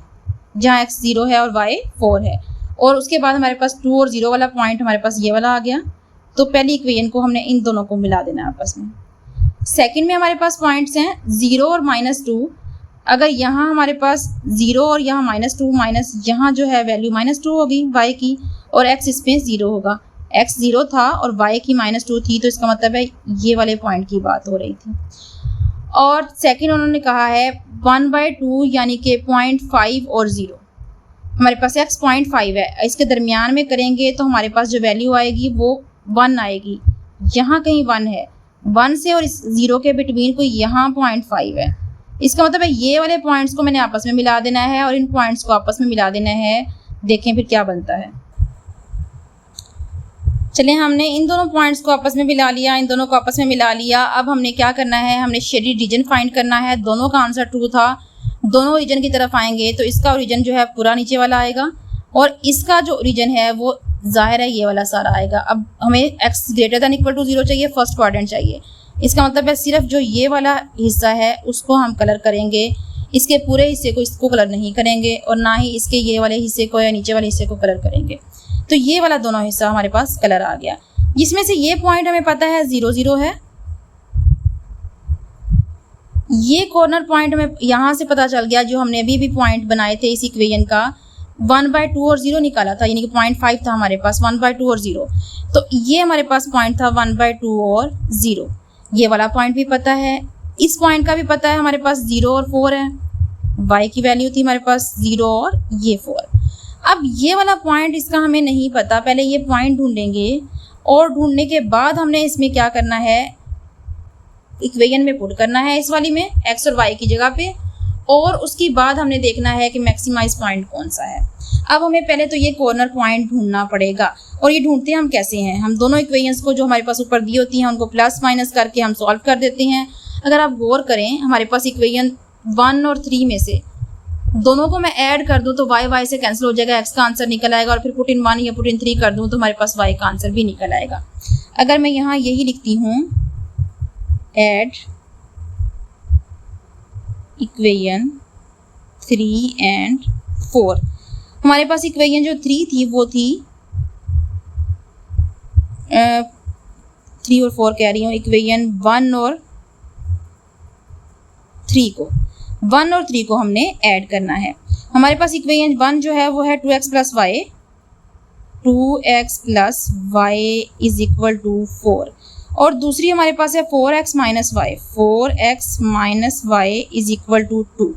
जहाँ x 0 है और y 4 है, और उसके बाद हमारे पास 2 और 0 वाला पॉइंट हमारे पास ये वाला आ गया। तो पहली इक्वेशन को हमने इन दोनों को मिला देना है आपस में। सेकंड में हमारे पास पॉइंट्स हैं 0 और -2। अगर यहाँ हमारे पास 0 और यहाँ -2 माइनस यहाँ जो है वैल्यू -2 होगी y की, और x इसमें 0 होगा। x 0 था और y की -2 थी, तो इसका मतलब है ये वाले पॉइंट की बात हो रही थी। और सेकंड उन्होंने कहा है 1/2 यानी कि 0.5 और 0। हमारे पास x 0.5 है, इसके दरमियान में करेंगे तो हमारे पास जो वैल्यू आएगी वो 1 आएगी। यहाँ कहीं 1 है, 1 से और इस 0 के बिटवीन कोई यहाँ 0.5 है। इसका मतलब है ये वाले पॉइंट्स को मैंने आपस में मिला देना है और इन पॉइंट्स को आपस में मिला देना है। देखें फिर क्या बनता है। चलिए, हमने इन दोनों पॉइंट्स को आपस में मिला लिया, इन दोनों को आपस में मिला लिया। अब हमने क्या करना है, हमने शेडेड रीजन फाइंड करना है। दोनों का आंसर ट्रू था, दोनों रीजन की तरफ आएंगे तो इसका ओरिजिन जो है पूरा नीचे वाला आएगा और इसका जो ओरिजिन है वो जाहिर है ये वाला सारा आएगा। अब हमें x greater than equal to 0 चाहिए, फर्स्ट क्वाड्रेंट चाहिए। इसका मतलब है सिर्फ जो ये वाला हिस्सा है उसको हम कलर करेंगे, इसके पूरे हिस्से को इसको कलर नहीं करेंगे और ना ही इसके ये वाले हिस्से को या नीचे वाले हिस्से को कलर करेंगे। तो ये वाला दोनों हिस्सा हमारे पास कलर आ गया, जिसमें से ये पॉइंट हमें पता है 0 0 है। ये कॉर्नर पॉइंट हमें यहाँ से पता चल गया, जो हमने अभी भी पॉइंट बनाए थे इस इक्वेशन का 1/2 और 0 निकाला था, यानी कि 0.5 था हमारे पास, 1/2 और 0। तो ये हमारे पास पॉइंट था 1/2 और 0। ये वाला पॉइंट भी पता है, इस पॉइंट का भी पता है हमारे पास 0 और 4 है। y की वैल्यू थी हमारे पास 0 और ये 4। अब ये वाला पॉइंट इसका हमें नहीं पता, पहले ये पॉइंट ढूंढेंगे और ढूंढने के बाद हमने इसमें क्या करना है, इक्वेशन में पुट करना है इस वाली में x और y की जगह पे, और उसके बाद हमने देखना है कि मैक्सिमाइज पॉइंट कौन सा है। अब हमें पहले तो ये कॉर्नर पॉइंट ढूंढना पड़ेगा, और ये ढूंढते हम कैसे हैं, हम दोनों इक्वेशंस को जो हमारे पास ऊपर दी होती हैं उनको प्लस माइनस करके हम सॉल्व कर देते हैं। अगर आप गौर करें, हमारे पास इक्वेशन 1 और 3 में से दोनों को मैं ऐड कर दूं तो y से कैंसिल हो जाएगा, x का आंसर निकल आएगा, और फिर पुट इन 1 या पुट इन 3 कर दूं तो हमारे पास y का आंसर भी निकल आएगा। अगर मैं यहाँ यही लिखती हूँ, ऐड इक्वेशन 3 एंड 4, हमारे पास इक्वेशन जो 3 थी वो थी 3 और 4 कह रही हूँ, इक्वेशन 1 और 3 को 1 और 3 को हमने ऐड करना है। हमारे पास इक्वेशन 1 जो है वो है 2x plus y, 2x plus y is equal to 4, और दूसरी हमारे पास है 4x minus y, 4x minus y is equal to 2।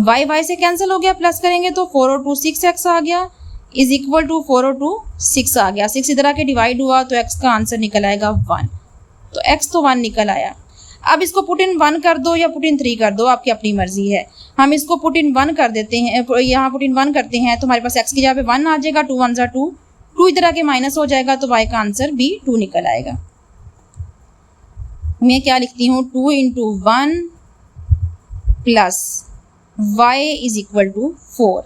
y से कैंसिल हो गया, प्लस करेंगे तो 4 और 2 6x आ गया, इज इक्वल टू 4 और 2 6 आ गया। 6 इधर आके डिवाइड हुआ तो x का आंसर निकल आएगा 1, तो x तो 1 निकल आया। अब इसको पुट इन 1 कर दो या पुट इन 3 कर दो, आपकी अपनी मर्जी है। हम इसको पुट इन 1 कर देते हैं, यहाँ पुट इन 1 करते हैं तो हमारे पास x की जगह पे 1 आ जाएगा, 2 1 2, 2 इधर आके माइनस हो जाएगा तो y का आंसर भी 2 निकल आएगा। मैं क्या लिखती हूँ, 2 into 1 plus y is equal to 4,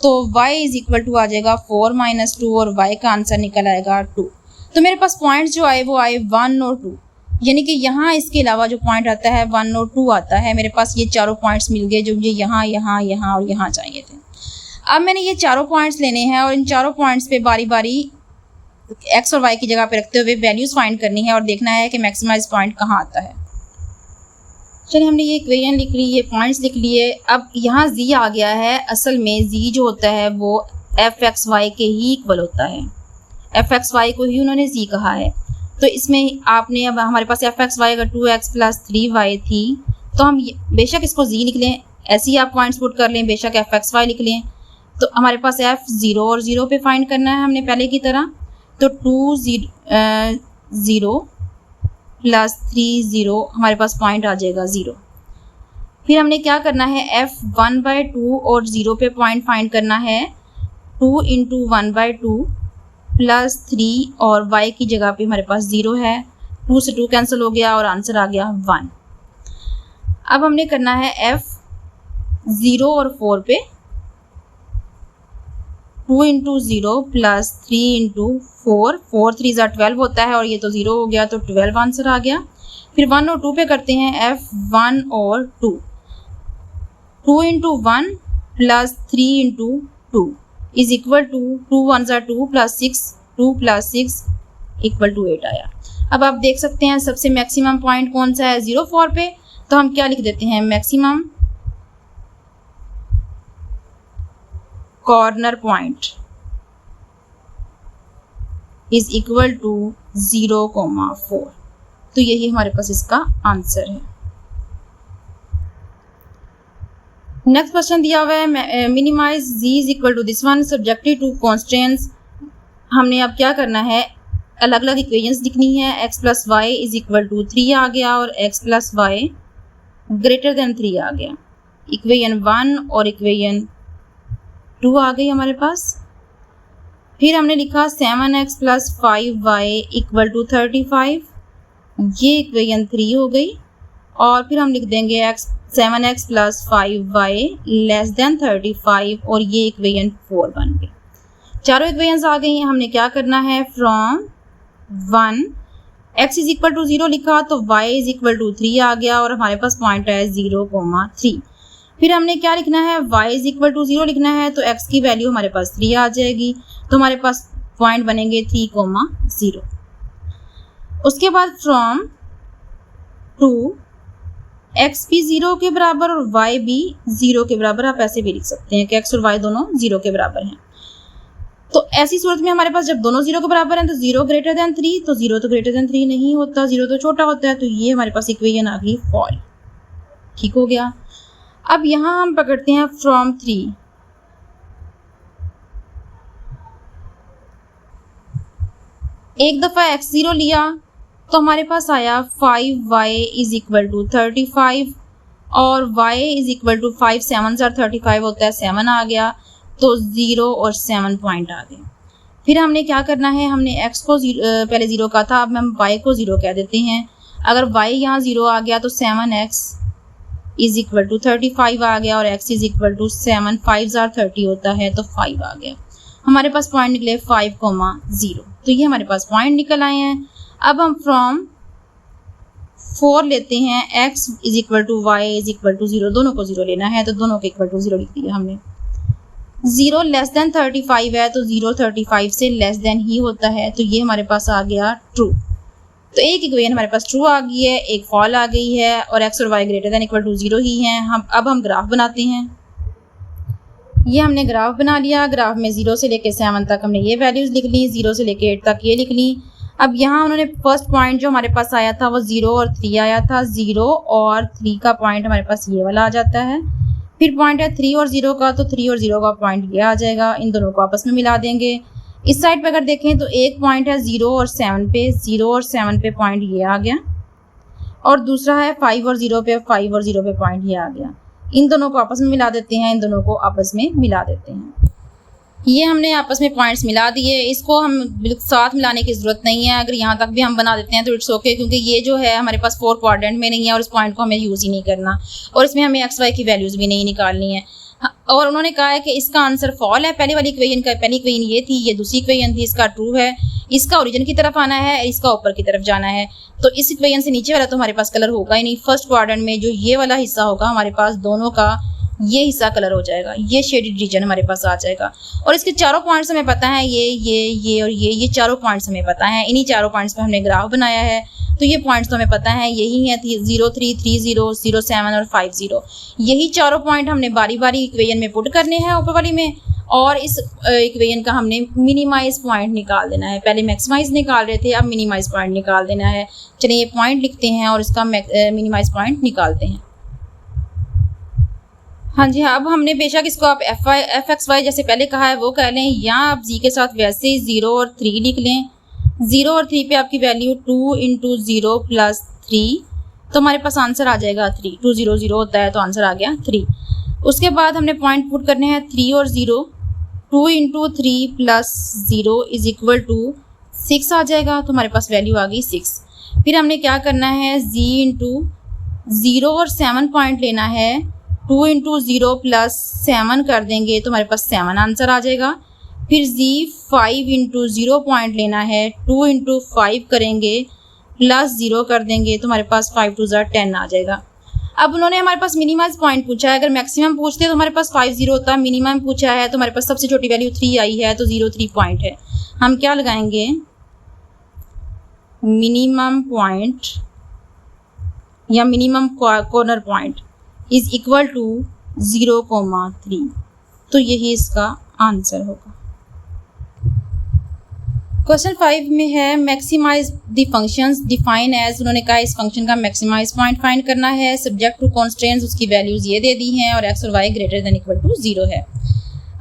तो y इज इक्वल टू आ जाएगा 4 माइनस 2 और y का आंसर निकल आएगा 2। तो मेरे पास पॉइंट्स जो आए वो आए 1 और 2, यानी कि यहाँ इसके अलावा जो पॉइंट आता है 1 और 2 आता है। मेरे पास ये चारों पॉइंट्स मिल गए जो मुझे यहाँ यहाँ यहाँ और यहाँ चाहिए थे। अब मैंने ये चारों पॉइंट्स लेने हैं और इन चारों पॉइंट्स पे बारी बारी x और y की जगह पे रखते हुए वैल्यूज़ फाइंड करनी है और देखना है कि मैक्सिमाइज पॉइंट कहाँ आता है। चलिए, हमने ये इक्वेशन लिख ली, ये पॉइंट्स लिख लिए। अब यहाँ z आ गया है, असल में z जो होता है वो f(x,y) के ही इक्वल होता है, f(x,y) को ही उन्होंने z कहा है। तो इसमें आपने, अब हमारे पास f(x,y) अगर 2x प्लस 3y थी तो हम बेशक इसको z लिख लें, ऐसे ही आप पॉइंट्स पुट कर लें, बेशक f(x,y) लिख लें। तो हमारे पास f 0 और 0 पे फाइंड करना है हमने पहले की तरह, तो 2 0 प्लस 3 0 हमारे पास पॉइंट आ जाएगा 0। फिर हमने क्या करना है, f 1/2 और 0 पे पॉइंट फाइंड करना है, 2 इंटू 1/2 प्लस 3 और y की जगह पे हमारे पास 0 है, 2 से 2 कैंसिल हो गया और आंसर आ गया 1। अब हमने करना है f 0 और 4 पे 2 इंटू 0 प्लस 3 इंटू 4, 4 3 ज़ा 12 होता है और ये तो 0 हो गया तो 12 आंसर आ गया। फिर 1 और 2 पे करते हैं F1 और 2, 2 into 1 plus 3 into 2 is equal to 2 1 ज़ा 2 प्लस 6, 2 प्लस 6 इक्वल टू 8 आया। अब आप देख सकते हैं सबसे मैक्सिमम पॉइंट कौन सा है 0 4 पे, तो हम क्या लिख देते हैं maximum corner point is equal to 0,4। तो यही हमारे पास इसका आंसर है। नेक्स्ट क्वेश्चन दिया हुआ है minimise z is equal to this one subjective to constants. हमने अब क्या करना है, अलग अलग इक्वेशंस लिखनी है। x plus y is equal to 3 आ गया और x plus y greater than 3 आ गया। इक्वेशन 1 और इक्वेशन 2 आ गई हमारे पास। फिर हमने लिखा 7x plus 5y equal to 35, ये इक्वेशन 3 हो गई। और फिर हम लिख देंगे 7x plus 5y less than 35 और ये इक्वेशन 4 बन गई। चारों इक्वेशंस आ गई हैं। हमने क्या करना है, from 1 x is equal to 0 लिखा तो y इज इक्वल टू 3 आ गया और हमारे पास पॉइंट है 0,3। फिर हमने क्या लिखना है, y इज इक्वल टू 0 लिखना है तो x की वैल्यू हमारे पास 3 आ जाएगी तो हमारे पास पॉइंट बनेंगे 3,0। उसके बाद फ्रॉम 2 x भी 0 के बराबर और y भी 0 के बराबर, आप ऐसे भी लिख सकते हैं कि x और y दोनों 0 के बराबर हैं। तो ऐसी सूरत में हमारे पास जब दोनों 0 के बराबर हैं तो 0 ग्रेटर देन 3, तो 0 तो ग्रेटर देन 3 नहीं होता, 0 तो छोटा होता है, तो ये हमारे पास इक्वेशन आ गई फॉल। ठीक हो गया। अब यहाँ हम पकड़ते हैं फ्रॉम 3। एक दफ़ा x0 लिया तो हमारे पास आया 5y इज इक्वल टू 35 और y इज इक्वल टू 5 7 ज़ा 35 होता है, 7 आ गया तो 0 और 7 पॉइंट आ गए। फिर हमने क्या करना है, हमने x को पहले 0 का था, अब हम y को 0 कह देते हैं। अगर y यहाँ 0 आ गया तो 7x इज इक्वल टू 35 आ गया और x इज इक्वल टू 7, 5 ज़ा 30 होता है तो 5 आ गया। हमारे पास पॉइंट निकले 5,0, तो ये हमारे पास पॉइंट निकल आए हैं। अब हम फ्रॉम 4 लेते हैं, x is equal to y is equal to 0, दोनों को 0 लेना है तो दोनों को इक्वल टू 0 लिख दिया हमने। 0 लेस देन 35 है तो 0 35 से लेस देन ही होता है, तो ये हमारे पास आ गया ट्रू। तो एक इक्वेशन हमारे पास ट्रू आ गई है, एक फॉल आ गई है और x और y greater than equal to 0 ही हैं। हम ग्राफ बनाते हैं। ये हमने ग्राफ बना लिया। ग्राफ में 0 से लेके 7 तक हमने ये वैल्यूज़ लिख ली, 0 से लेके 8 तक ये लिख ली। अब यहाँ उन्होंने फर्स्ट पॉइंट जो हमारे पास आया था वो 0 और 3 आया था। 0 और 3 का पॉइंट हमारे पास ये वाला आ जाता है। फिर पॉइंट है 3 और 0 का, तो 3 और 0 का पॉइंट ये आ जाएगा। इन दोनों को आपस में मिला देंगे। इस साइड पे अगर देखें तो एक पॉइंट है 0 और 7 पे, 0 और 7 पे पॉइंट ये आ गया और दूसरा है 5 और 0 पे, 5 और 0 पे पॉइंट ये आ गया। इन दोनों को आपस में मिला देते हैं, इन दोनों को आपस में मिला देते हैं। ये हमने आपस में पॉइंट्स मिला दिए। इसको हम साथ मिलाने की ज़रूरत नहीं है। अगर यहाँ तक भी हम बना देते हैं तो इट्स ओके, क्योंकि ये जो है हमारे पास 4 क्वाड्रेंट में नहीं है और इस पॉइंट को हमें यूज़ ही नहीं करना और इसमें हमें एक्स वाई की वैल्यूज़ भी नहीं निकालनी है। और उन्होंने कहा है कि इसका आंसर फॉल है। पहले वाली इक्वेशन का, पहली इक्वेशन ये थी, ये दूसरी इक्वेशन थी, इसका ट्रू है। इसका ओरिजिन की तरफ आना है, इसका ऊपर की तरफ जाना है। तो इस इक्वेशन से नीचे वाला तो हमारे पास कलर होगा ही नहीं। फर्स्ट क्वाड्रेंट में जो ये वाला हिस्सा होगा हमारे पास, दोनों का ये हिस्सा कलर हो जाएगा, ये शेडेड रीजन हमारे पास आ जाएगा। और इसके चारों पॉइंट्स हमें पता है, ये और ये चारों पॉइंट्स हमें पता है। इन्हीं चारों पॉइंट्स पे हमने ग्राफ बनाया है, तो ये पॉइंट्स तो हमें पता है, यही है 0 3 3 0 0 7 और 5 0। यही चारों पॉइंट हमने बारी बारी इक्वेशन में पुट करने हैं ऊपर वाली में, और इस इक्वेशन का हमने मिनिमाइज पॉइंट निकाल देना है। पहले मैक्सिमाइज निकाल रहे थे, अब मिनिमाइज पॉइंट निकाल देना है। चलिए ये पॉइंट लिखते हैं और इसका मिनिमाइज पॉइंट निकालते हैं। हाँ जी, अब हमने बेशक इसको आप एफ एक्स वाई जैसे पहले कहा है वो कह लें, या आप जी के साथ वैसे ही 0 और 3 लिख लें। 0 और 3 पे आपकी वैल्यू 2 इंटू 0 प्लस 3, तो हमारे पास आंसर आ जाएगा 3। 2 0 0 होता है तो आंसर आ गया 3। उसके बाद हमने पॉइंट पुट करने हैं 3 और 0। 2 into 3 plus 0 is equal to 6 आ जाएगा, तो हमारे पास वैल्यू आ गई 6। फिर हमने क्या करना है, जी इंटू 0 और 7 पॉइंट लेना है। 2 इंटू 0 प्लस 7 कर देंगे तो हमारे पास 7 आंसर आ जाएगा। फिर z 5 इंटू 0 पॉइंट लेना है, 2 इंटू 5 करेंगे प्लस 0 कर देंगे तो हमारे पास 5 2 10 आ जाएगा। अब उन्होंने हमारे पास मिनिमाइज पॉइंट पूछा है, अगर मैक्सिमम पूछते तो हमारे पास 5 0 होता, मिनिमम पूछा है तो हमारे पास सबसे छोटी वैल्यू 3 आई है तो 0 3 पॉइंट है। हम क्या लगाएंगे, मिनिमम पॉइंट या minimum corner point is equal to 0,3, तो यही इसका आंसर होगा। क्वेश्चन 5 में है maximise the functions define as, उन्होंने कहा इस फंक्शन का मैक्सिमाइज पॉइंट फाइंड करना है, सब्जेक्ट टू कॉन्स्ट्रेंट्स, उसकी वैल्यूज ये दे दी हैं और x और y greater than equal to 0 है।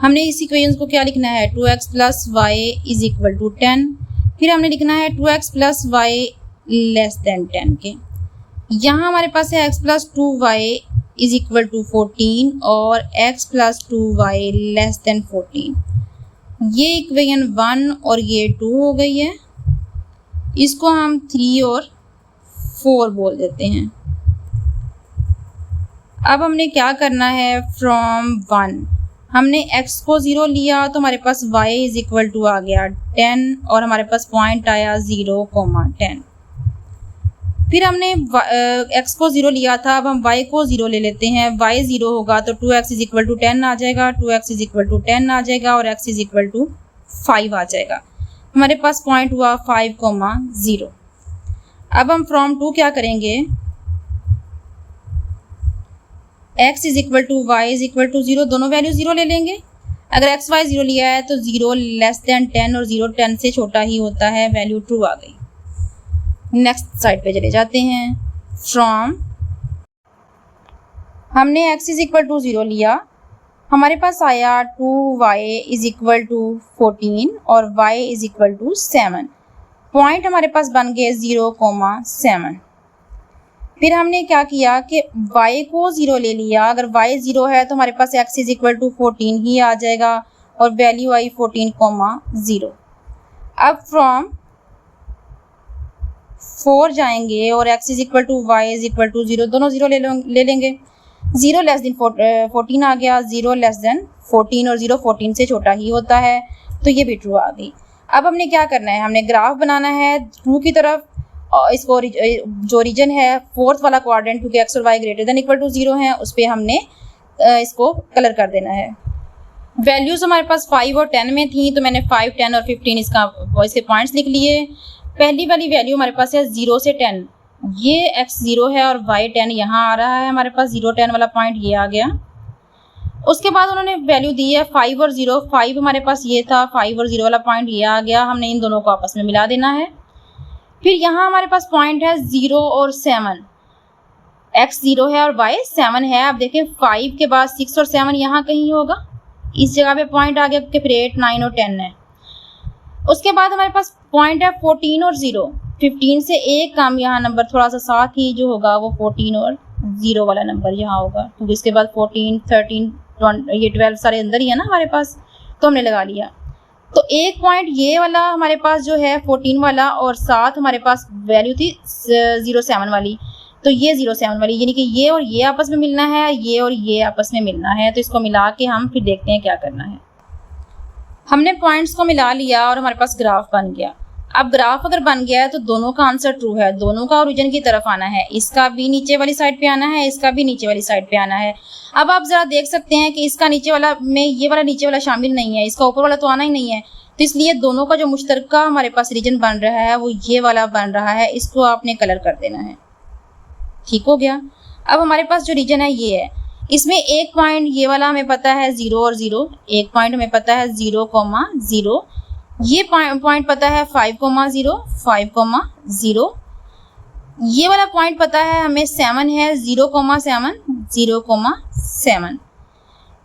हमने इस इक्वेशन को क्या लिखना है, 2x plus y is equal to 10, फिर हमने लिखना है 2x plus Y less than 10 के। यहाँ हमारे पास है x plus 2y is equal to 14 और x plus 2y less than 14। ये इक्वेशन 1 और ये 2 हो गई है, इसको हम 3 और 4 बोल देते हैं। अब हमने क्या करना है, फ्रॉम 1 हमने x को 0 लिया तो हमारे पास y इज इक्वल टू आ गया 10 और हमारे पास पॉइंट आया 0,10। फिर हमने x को 0 लिया था, अब हम y को 0 ले लेते हैं, y 0 होगा तो 2x इज इक्वल टू 10 आ जाएगा, 2x इज इक्वल टू 10 आ जाएगा और x इज इक्वल टू 5 आ जाएगा। हमारे पास पॉइंट हुआ 5,0। अब हम फ्रॉम 2 क्या करेंगे, x is equal to y is equal to 0, दोनों वैल्यू 0 ले लेंगे। अगर x y 0 लिया है तो 0 लेस देन 10 और 0 10 से छोटा ही होता है, वैल्यू ट्रू आ गई। नेक्स्ट साइड पे चले जाते हैं। फ्रॉम हमने x इज इक्वल टू 0 लिया, हमारे पास आया 2y इज इक्वल टू 14 और y is equal to 7। Point हमारे पास बन गए 0,7। फिर हमने क्या किया कि y को 0 ले लिया, अगर y 0 है तो हमारे पास x इज इक्वल टू 14 ही आ जाएगा और वैल्यू आई 14,0। अब फ्रॉम 4 जाएंगे और x is equal to y is equal to 0, दोनों 0 ले लेंगे। 0 लेस देन 14 आ गया, 0 लेस देन 14 और 0 14 से छोटा ही होता है, तो ये भी ट्रू आ गई। अब हमने क्या करना है, हमने ग्राफ बनाना है ट्रू की तरफ, और इसको जो रीजन है 4th वाला क्वाड्रेंट, क्योंकि x और y greater than equal to 0 है, उस पर हमने इसको कलर कर देना है। वैल्यूज हमारे पास 5 और 10 में थी, तो मैंने 5, 10 और 15 इसके पॉइंट्स लिख लिए। पहली वाली वैल्यू हमारे पास है 0 से 10, ये x 0 है और y 10 यहाँ आ रहा है, हमारे पास 0 10 वाला पॉइंट ये आ गया। उसके बाद उन्होंने वैल्यू दी है 5 और 0, 5 हमारे पास ये था, 5 और 0 वाला पॉइंट ये आ गया, हमने इन दोनों को आपस में मिला देना है। फिर यहाँ हमारे पास पॉइंट है 0 और 7, x 0 है और y 7 है। अब देखें 5 के बाद 6 और 7 यहाँ कहीं होगा, इस जगह पे पॉइंट आ गया, क्योंकि फिर 8 9 और 10 है। उसके बाद हमारे पास पॉइंट है 14 और 0, 15 से एक कम यहाँ नंबर थोड़ा सा साथ ही जो होगा वो 14 और 0 वाला नंबर यहाँ होगा, क्योंकि इसके बाद 14 13 ये 12 सारे अंदर ही है ना हमारे पास, तो हमने लगा लिया। तो एक पॉइंट ये वाला हमारे पास जो है 14 वाला, और साथ हमारे पास वैल्यू थी 0,7 वाली, तो ये 0,7 वाली, यानी कि ये और ये आपस में मिलना है, ये और ये आपस में मिलना है। तो इसको मिला के हम फिर देखते हैं क्या करना है। हमने पॉइंट्स को मिला लिया और हमारे पास ग्राफ बन गया। अब ग्राफ अगर बन गया है तो दोनों का आंसर ट्रू है, दोनों का ओरिजिन की तरफ आना है, इसका भी नीचे वाली साइड पे आना है, इसका भी नीचे वाली साइड पे आना है। अब आप जरा देख सकते हैं कि इसका नीचे वाला में ये वाला नीचे वाला शामिल नहीं है, इसका ऊपर वाला तो आना ही नहीं है, तो इसलिए दोनों का जो मुश्तरका हमारे पास रीजन बन रहा है वो ये वाला बन रहा है, इसको आपने कलर कर देना है। ठीक हो गया। अब हमारे पास जो रीजन है ये है, इसमें एक पॉइंट ये वाला हमें पता है 0 और 0, एक पॉइंट हमें पता है 0,0, ये पॉइंट पता है 5,0, 5,0, ये वाला पॉइंट पता है हमें 7 है, 0,7, 0,7।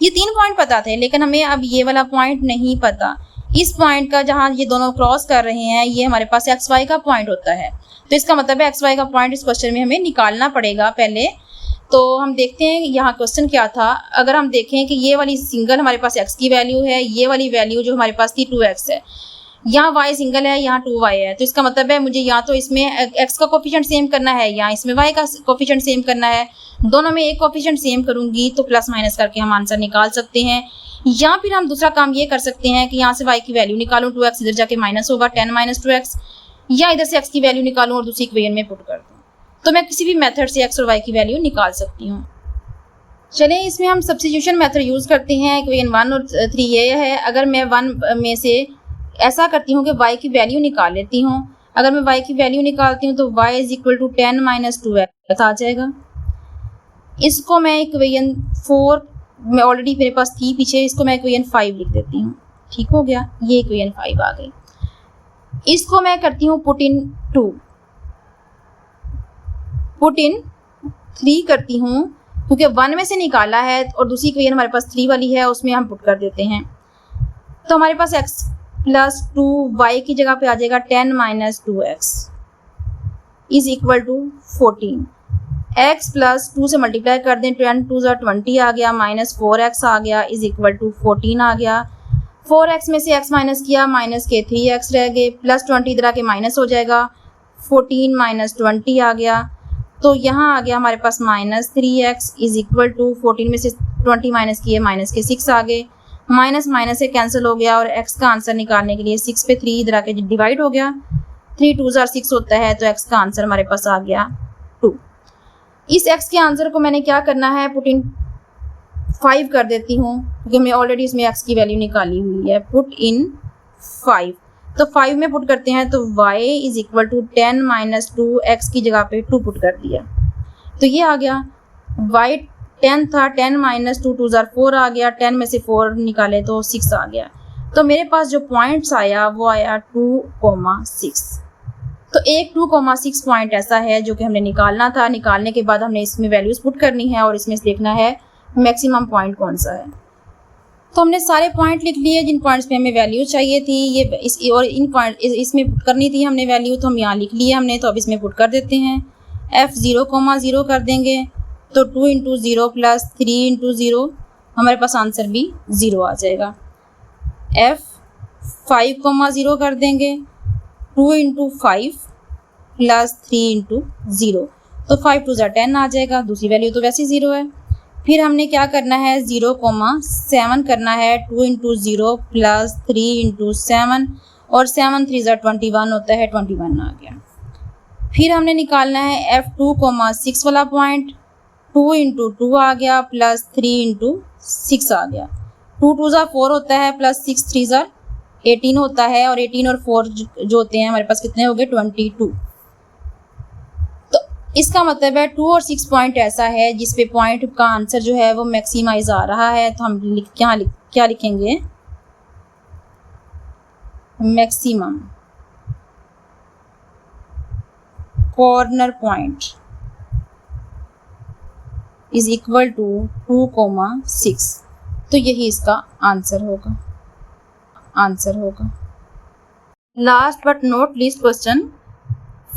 ये 3 पॉइंट पता थे, लेकिन हमें अब ये वाला पॉइंट नहीं पता। इस पॉइंट का जहाँ ये दोनों क्रॉस कर रहे हैं, ये हमारे पास एक्स वाई का पॉइंट होता है, तो इसका मतलब है एक्स वाई का पॉइंट इस क्वेश्चन में हमें निकालना पड़ेगा पहले। तो हम देखते हैं यहाँ क्वेश्चन क्या था। अगर हम देखें कि ये वाली सिंगल हमारे पास x की वैल्यू है, ये वाली वैल्यू जो हमारे पास थी 2x है, यहाँ y सिंगल है, यहाँ 2y है, तो इसका मतलब है मुझे या तो इसमें x का कोफिशिएंट सेम करना है या इसमें y का कोफिशिएंट सेम करना है। दोनों में एक कोफिशिएंट सेम करूंगी तो प्लस माइनस करके हम आंसर निकाल सकते हैं। या फिर हम दूसरा काम ये कर सकते हैं कि यहाँ से y की वैल्यू निकालूं, 2x इधर जाके माइनस होगा 10 माइनस 2x, या इधर से x की वैल्यू निकालूं और दूसरी इक्वेशन में पुट कर दूं। तो मैं किसी भी मेथड से x और y की वैल्यू निकाल सकती हूँ। चलें इसमें हम सब्स्टिट्यूशन मेथड यूज़ करते हैं। इक्वेशन 1 और 3 ये है, अगर मैं 1 में से ऐसा करती हूँ कि y की वैल्यू निकाल लेती हूँ। अगर मैं y की वैल्यू निकालती हूँ तो y is equal to 10 minus 2x आ जाएगा। इसको मैं इक्वेशन 4 में ऑलरेडी मेरे पास थी पीछे, इसको मैं इक्वेशन 5 लिख देती हूँ। ठीक हो गया, ये इक्वेशन 5 आ गई। इसको मैं करती हूँ पुट इन 2, पुट इन 3 करती हूँ, क्योंकि 1 में से निकाला है और दूसरी इक्वेशन हमारे पास 3 वाली है, उसमें हम पुट कर देते हैं। तो हमारे पास x प्लस 2y की जगह पे आ जाएगा 10 minus 2x is equal to 14। x plus 2 से मल्टीप्लाई कर दें, 10 2 20 आ गया, माइनस 4x आ गया इज इक्वल टू 14 आ गया। 4x में से x माइनस किया, माइनस के 3x रह गए, प्लस 20 इधर आके माइनस हो जाएगा, 14 माइनस 20 आ गया। तो यहाँ आ गया हमारे पास minus 3x is equal to 14 में से 20 माइनस किए, माइनस के 6 आ गए, माइनस माइनस से कैंसिल हो गया और x का आंसर निकालने के लिए 6 पे 3 इधर आके डिवाइड हो गया, 3 2 6 होता है, तो x का आंसर हमारे पास आ गया 2। इस x के आंसर को मैंने क्या करना है, पुट इन 5 कर देती हूँ, क्योंकि मैं ऑलरेडी इसमें x की वैल्यू निकाली हुई है। पुट इन 5, तो 5 में पुट करते हैं तो y is equal to 10 minus 2x की जगह पे 2 पुट कर दिया, तो ये आ गया। y 10 था, 10 माइनस 2 2 4 आ गया, 10 में से 4 निकाले तो 6 आ गया। तो मेरे पास जो पॉइंट्स आया वो आया 2,6। तो एक 2,6 पॉइंट ऐसा है जो कि हमने निकालना था। निकालने के बाद हमने इसमें वैल्यूज पुट करनी है और इसमें देखना है मैक्सिमम पॉइंट कौन सा है। तो हमने सारे पॉइंट लिख लिए जिन पॉइंट्स पे हमें वैल्यू चाहिए थी, ये और इन पॉइंट इसमें पुट करनी थी हमने वैल्यू, तो हम यहाँ लिख लिए हमने। तो अब इसमें पुट कर देते हैं, f 0,0 कर देंगे तो 2 इंटू 0 प्लस 3 इंटू 0, हमारे पास आंसर भी 0 आ जाएगा। f 5,0 कर देंगे, 2 इंटू 5 प्लस 3 इंटू 0, तो 5 2 10 आ जाएगा, दूसरी वैल्यू तो वैसे 0 है। फिर हमने क्या करना है, 0,7 करना है, 2 इंटू 0 प्लस 3 इंटू 7, और 7 3 21 होता है, 21 आ गया। फिर हमने निकालना है f 2,6 वाला पॉइंट, 2 इंटू 2 आ गया प्लस 3 इंटू 6 आ गया, 2 2 4 होता है, प्लस 6 3 18 होता है, और 18 और 4 जो होते हैं हमारे पास कितने हो गए, 22। तो इसका मतलब है 2 और 6 पॉइंट ऐसा है जिस पे पॉइंट का आंसर जो है वो मैक्सिमाइज आ रहा है। तो हम क्या लिखेंगे, maximum corner point is equal to 2,6, तो यही इसका आंसर होगा। Last but not least question,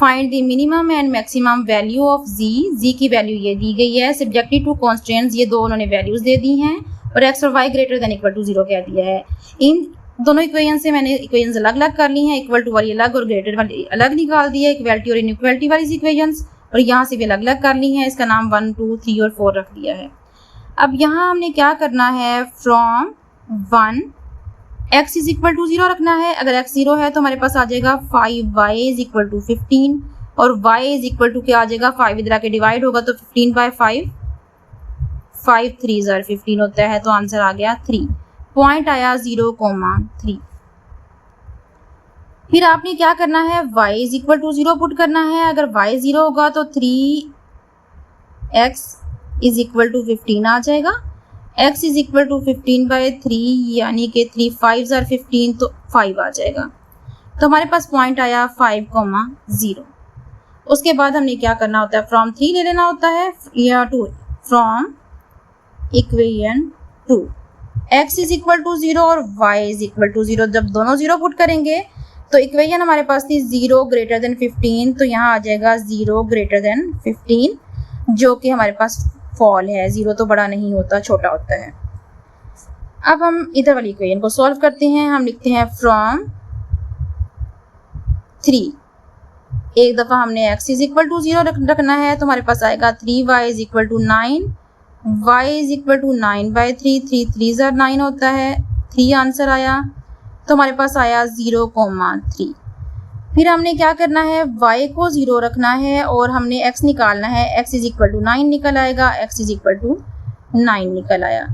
find the minimum and maximum value of z की वैल्यू ये दी गई है, सब्जेक्टिव टू कॉन्स्टेंट्स ये दो उन्होंने वैल्यूज दे दी हैं, और x और y greater than equal to 0 कह दिया है। इन दोनों इक्वेशन से मैंने इक्वेशंस अलग अलग कर ली हैं, इक्वल टू वाली अलग और ग्रेटर वाली अलग निकाल दी है, इक्वलिटी और इनइक्वलिटी वाली इक्वेशंस, और यहाँ से भी अलग अलग कर ली हैं। इसका नाम 1 2 3 और 4 रख दिया है। अब यहाँ हमने क्या करना है, from 1 x is equal to 0 रखना है। अगर x 0 है तो हमारे पास आ जाएगा 5y इज इक्वल टू 15, और y इज इक्वल टू क्या आ जाएगा, 5 इधर आके डिवाइड होगा तो 15 बाय 5, 5 3 15 होता है, तो आंसर आ गया 3। पॉइंट आया 0,3। फिर आपने क्या करना है, y is equal to 0 put करना है। अगर y 0 होगा तो 3x इज इक्वल टू 15 आ जाएगा। x is equal to 15 by 3 यानी कि 3 5 15, तो 5 आ जाएगा। तो हमारे पास पॉइंट आया 5,0। उसके बाद हमने क्या करना होता है, फ्रॉम 3 ले लेना होता है, या 2 from equation 2 x is equal to 0 और y इज इक्वल टू 0। जब दोनों 0 पुट करेंगे तो इक्वेशन हमारे पास थी 0 ग्रेटर देन 15, तो यहाँ आ जाएगा 0 ग्रेटर देन 15, जो कि हमारे पास फॉल है। 0 तो बड़ा नहीं होता, छोटा होता है। अब हम इधर वाली इक्वेशन को सॉल्व करते हैं। हम लिखते हैं फ्रॉम 3, एक दफ़ा हमने x इज इक्वल टू 0 रखना है तो हमारे पास आएगा 3y is equal to 9, y is equal to 9/3, 3 3 9 होता है, 3 आंसर आया। तो हमारे पास आया 0,3। फिर हमने क्या करना है, y को 0 रखना है और हमने x निकालना है, x इज इक्वल टू 9 निकल आएगा, x इज इक्वल टू 9 निकल आया।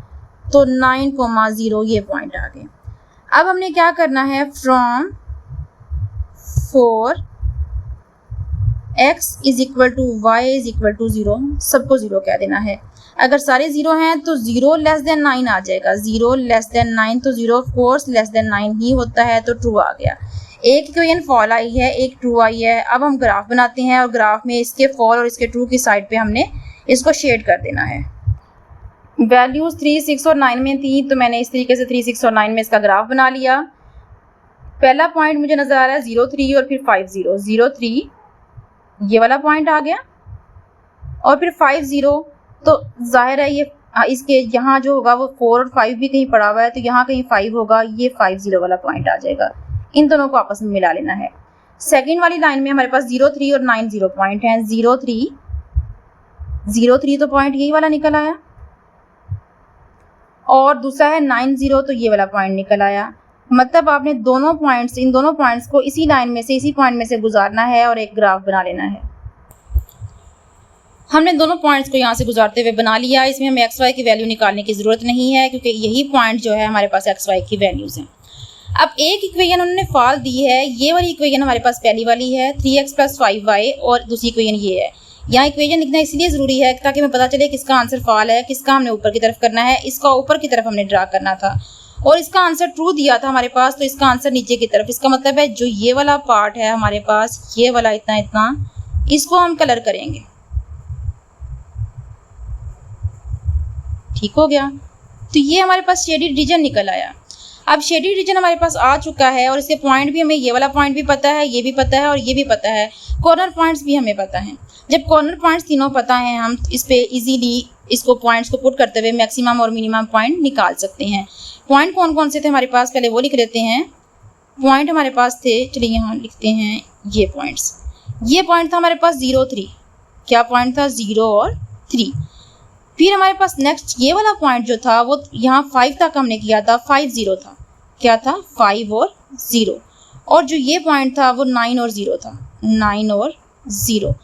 तो 9,0 ये पॉइंट आ गए। अब हमने क्या करना है, from 4 x is equal to y is equal to 0, सबको 0 कह देना है। अगर सारे 0 हैं तो 0 लेस देन 9 आ जाएगा, 0 लेस देन 9 तो 0 ऑफ कोर्स लेस देन 9 ही होता है, तो ट्रू आ गया। एक इक्वेशन फॉल आई है, एक ट्रू आई है। अब हम ग्राफ बनाते हैं और ग्राफ में इसके फॉल और इसके ट्रू की साइड पे हमने इसको शेड कर देना है। वैल्यूज़ 3, 6 और 9 में थी तो मैंने इस तरीके से 3, 6 और 9 में इसका ग्राफ बना लिया। पहला पॉइंट मुझे नज़र आ रहा है 0, 3 और फिर 5, 0, 0, 3 ये वाला पॉइंट आ गया और फिर 5, 0। तो जाहिर है ये इसके यहाँ जो होगा वो 4 और 5 भी कहीं पड़ा हुआ है, तो यहाँ कहीं 5 होगा, ये 5, 0 वाला पॉइंट आ जाएगा। इन दोनों को आपस में मिला लेना है। सेकंड वाली लाइन में हमारे पास 0, 3 और 9, 0 पॉइंट हैं। 0, 3, 0, 3 तो पॉइंट यही वाला निकल आया और दूसरा है 9, 0 तो ये वाला पॉइंट निकल आया। मतलब आपने इन दोनों पॉइंट्स को इसी लाइन में से, इसी पॉइंट में से गुजारना है और एक ग्राफ बना लेना है। हमने दोनों पॉइंट्स को यहाँ से गुजारते हुए बना लिया। इसमें हमें एक्स वाई की वैल्यू निकालने की ज़रूरत नहीं है क्योंकि यही पॉइंट जो है हमारे पास एक्स वाई की वैल्यूज़ हैं। अब एक इक्वेशन उन्होंने फॉल दी है, ये वाली इक्वेशन हमारे पास पहली वाली है 3x + 5y और दूसरी इक्वेशन ये है। यहाँ इक्वेशन लिखना इसलिए ज़रूरी है ताकि हमें पता चले किसका आंसर फॉल है, किसका हमने ऊपर की तरफ करना है। इसका ऊपर की तरफ हमने ड्रा करना था और इसका आंसर ट्रू दिया था हमारे पास, तो इसका आंसर नीचे की तरफ। इसका मतलब है जो ये वाला पार्ट है हमारे पास, ये वाला इतना इतना, इसको हम कलर करेंगे। ठीक हो गया। तो ये हमारे पास शेडेड रीजन निकल आया। अब शेडेड रीजन हमारे पास आ चुका है और इसके पॉइंट भी हमें, ये वाला पॉइंट भी पता है, ये भी पता है और ये भी पता है। कॉर्नर पॉइंट्स भी हमें पता हैं। जब कॉर्नर पॉइंट्स तीनों पता हैं, हम इस पे इजीली इसको पॉइंट्स को पुट करते हुए मैक्सिमम और मिनिमम पॉइंट निकाल सकते हैं। पॉइंट कौन कौन से थे हमारे पास, पहले वो लिख लेते हैं। पॉइंट हमारे पास थे, चलिए यहाँ लिखते हैं ये पॉइंट्स। ये पॉइंट था हमारे पास 0, 3। क्या पॉइंट था, 0 और 3। फिर हमारे पास नेक्स्ट ये वाला पॉइंट जो था वो यहाँ 5 तक हमने किया था, 5, 0 था। क्या था, 5 और 0। और जो ये पॉइंट था वो 9 और 0 था, 9 और 0।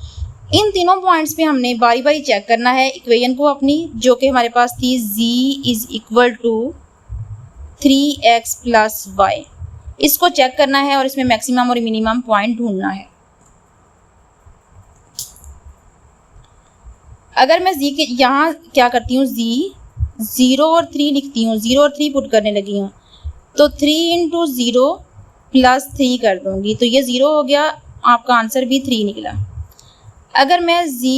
इन तीनों पॉइंट्स पे हमने बारी बारी चेक करना है इक्वेशन को अपनी, जो कि हमारे पास थी z is equal to 3x + y। इसको चेक करना है और इसमें मैक्सिमम और मिनिमम पॉइंट ढूंढना है। अगर मैं z के यहाँ क्या करती हूँ, z 0 और 3 लिखती हूँ, 0 और 3 पुट करने लगी हूँ, तो 3 × 0 + 3 कर दूँगी, तो ये 0 हो गया, आपका आंसर भी 3 निकला। अगर मैं z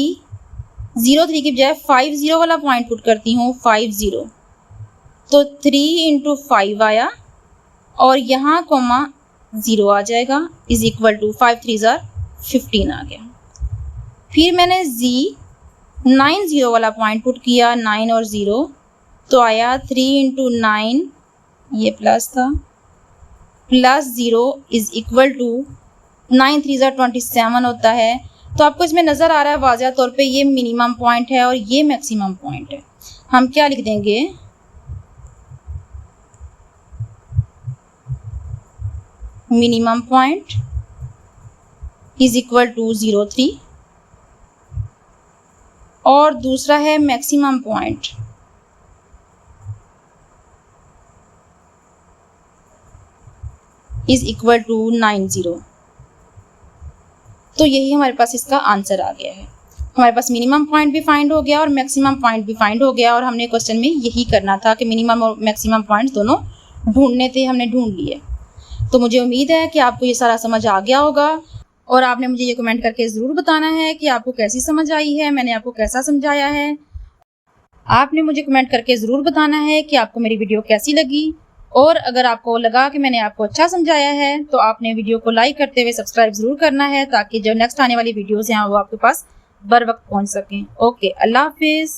0, 3 की बजाय 5, 0 वाला पॉइंट पुट करती हूँ, 5, 0, तो 3 × 5 आया और यहाँ कॉमा 0 आ जाएगा, इज इक्वल टू 5, 3 = 15 आ गया। फिर मैंने z 9, 0 वाला पॉइंट पुट किया, 9 और 0, तो आया 3 × 9, ये प्लस था, +0 इज इक्वल टू 9, 3 = 27 होता है। तो आपको इसमें नज़र आ रहा है वाज़ह तौर पे ये मिनिमम पॉइंट है और ये मैक्सिमम पॉइंट है। हम क्या लिख देंगे, minimum point is equal to 0, 3 और दूसरा है maximum point is equal to 9, 0। तो यही हमारे पास इसका आंसर आ गया है। हमारे पास मिनिमम पॉइंट भी फाइंड हो गया और मैक्सिमम पॉइंट भी फाइंड हो गया और हमने क्वेश्चन में यही करना था कि मिनिमम और मैक्सिमम पॉइंट्स दोनों ढूंढने थे, हमने ढूंढ लिए। तो मुझे उम्मीद है कि आपको ये सारा समझ आ गया होगा और आपने मुझे ये कमेंट करके ज़रूर बताना है कि आपको कैसी समझ आई है, मैंने आपको कैसा समझाया है। आपने मुझे कमेंट करके ज़रूर बताना है कि आपको मेरी वीडियो कैसी लगी और अगर आपको लगा कि मैंने आपको अच्छा समझाया है तो आपने वीडियो को लाइक करते हुए सब्सक्राइब ज़रूर करना है ताकि जो नेक्स्ट आने वाली वीडियोज़ हैं वो आपके पास बर वक्त पहुँच सकें। ओके, अल्लाह हाफिज़।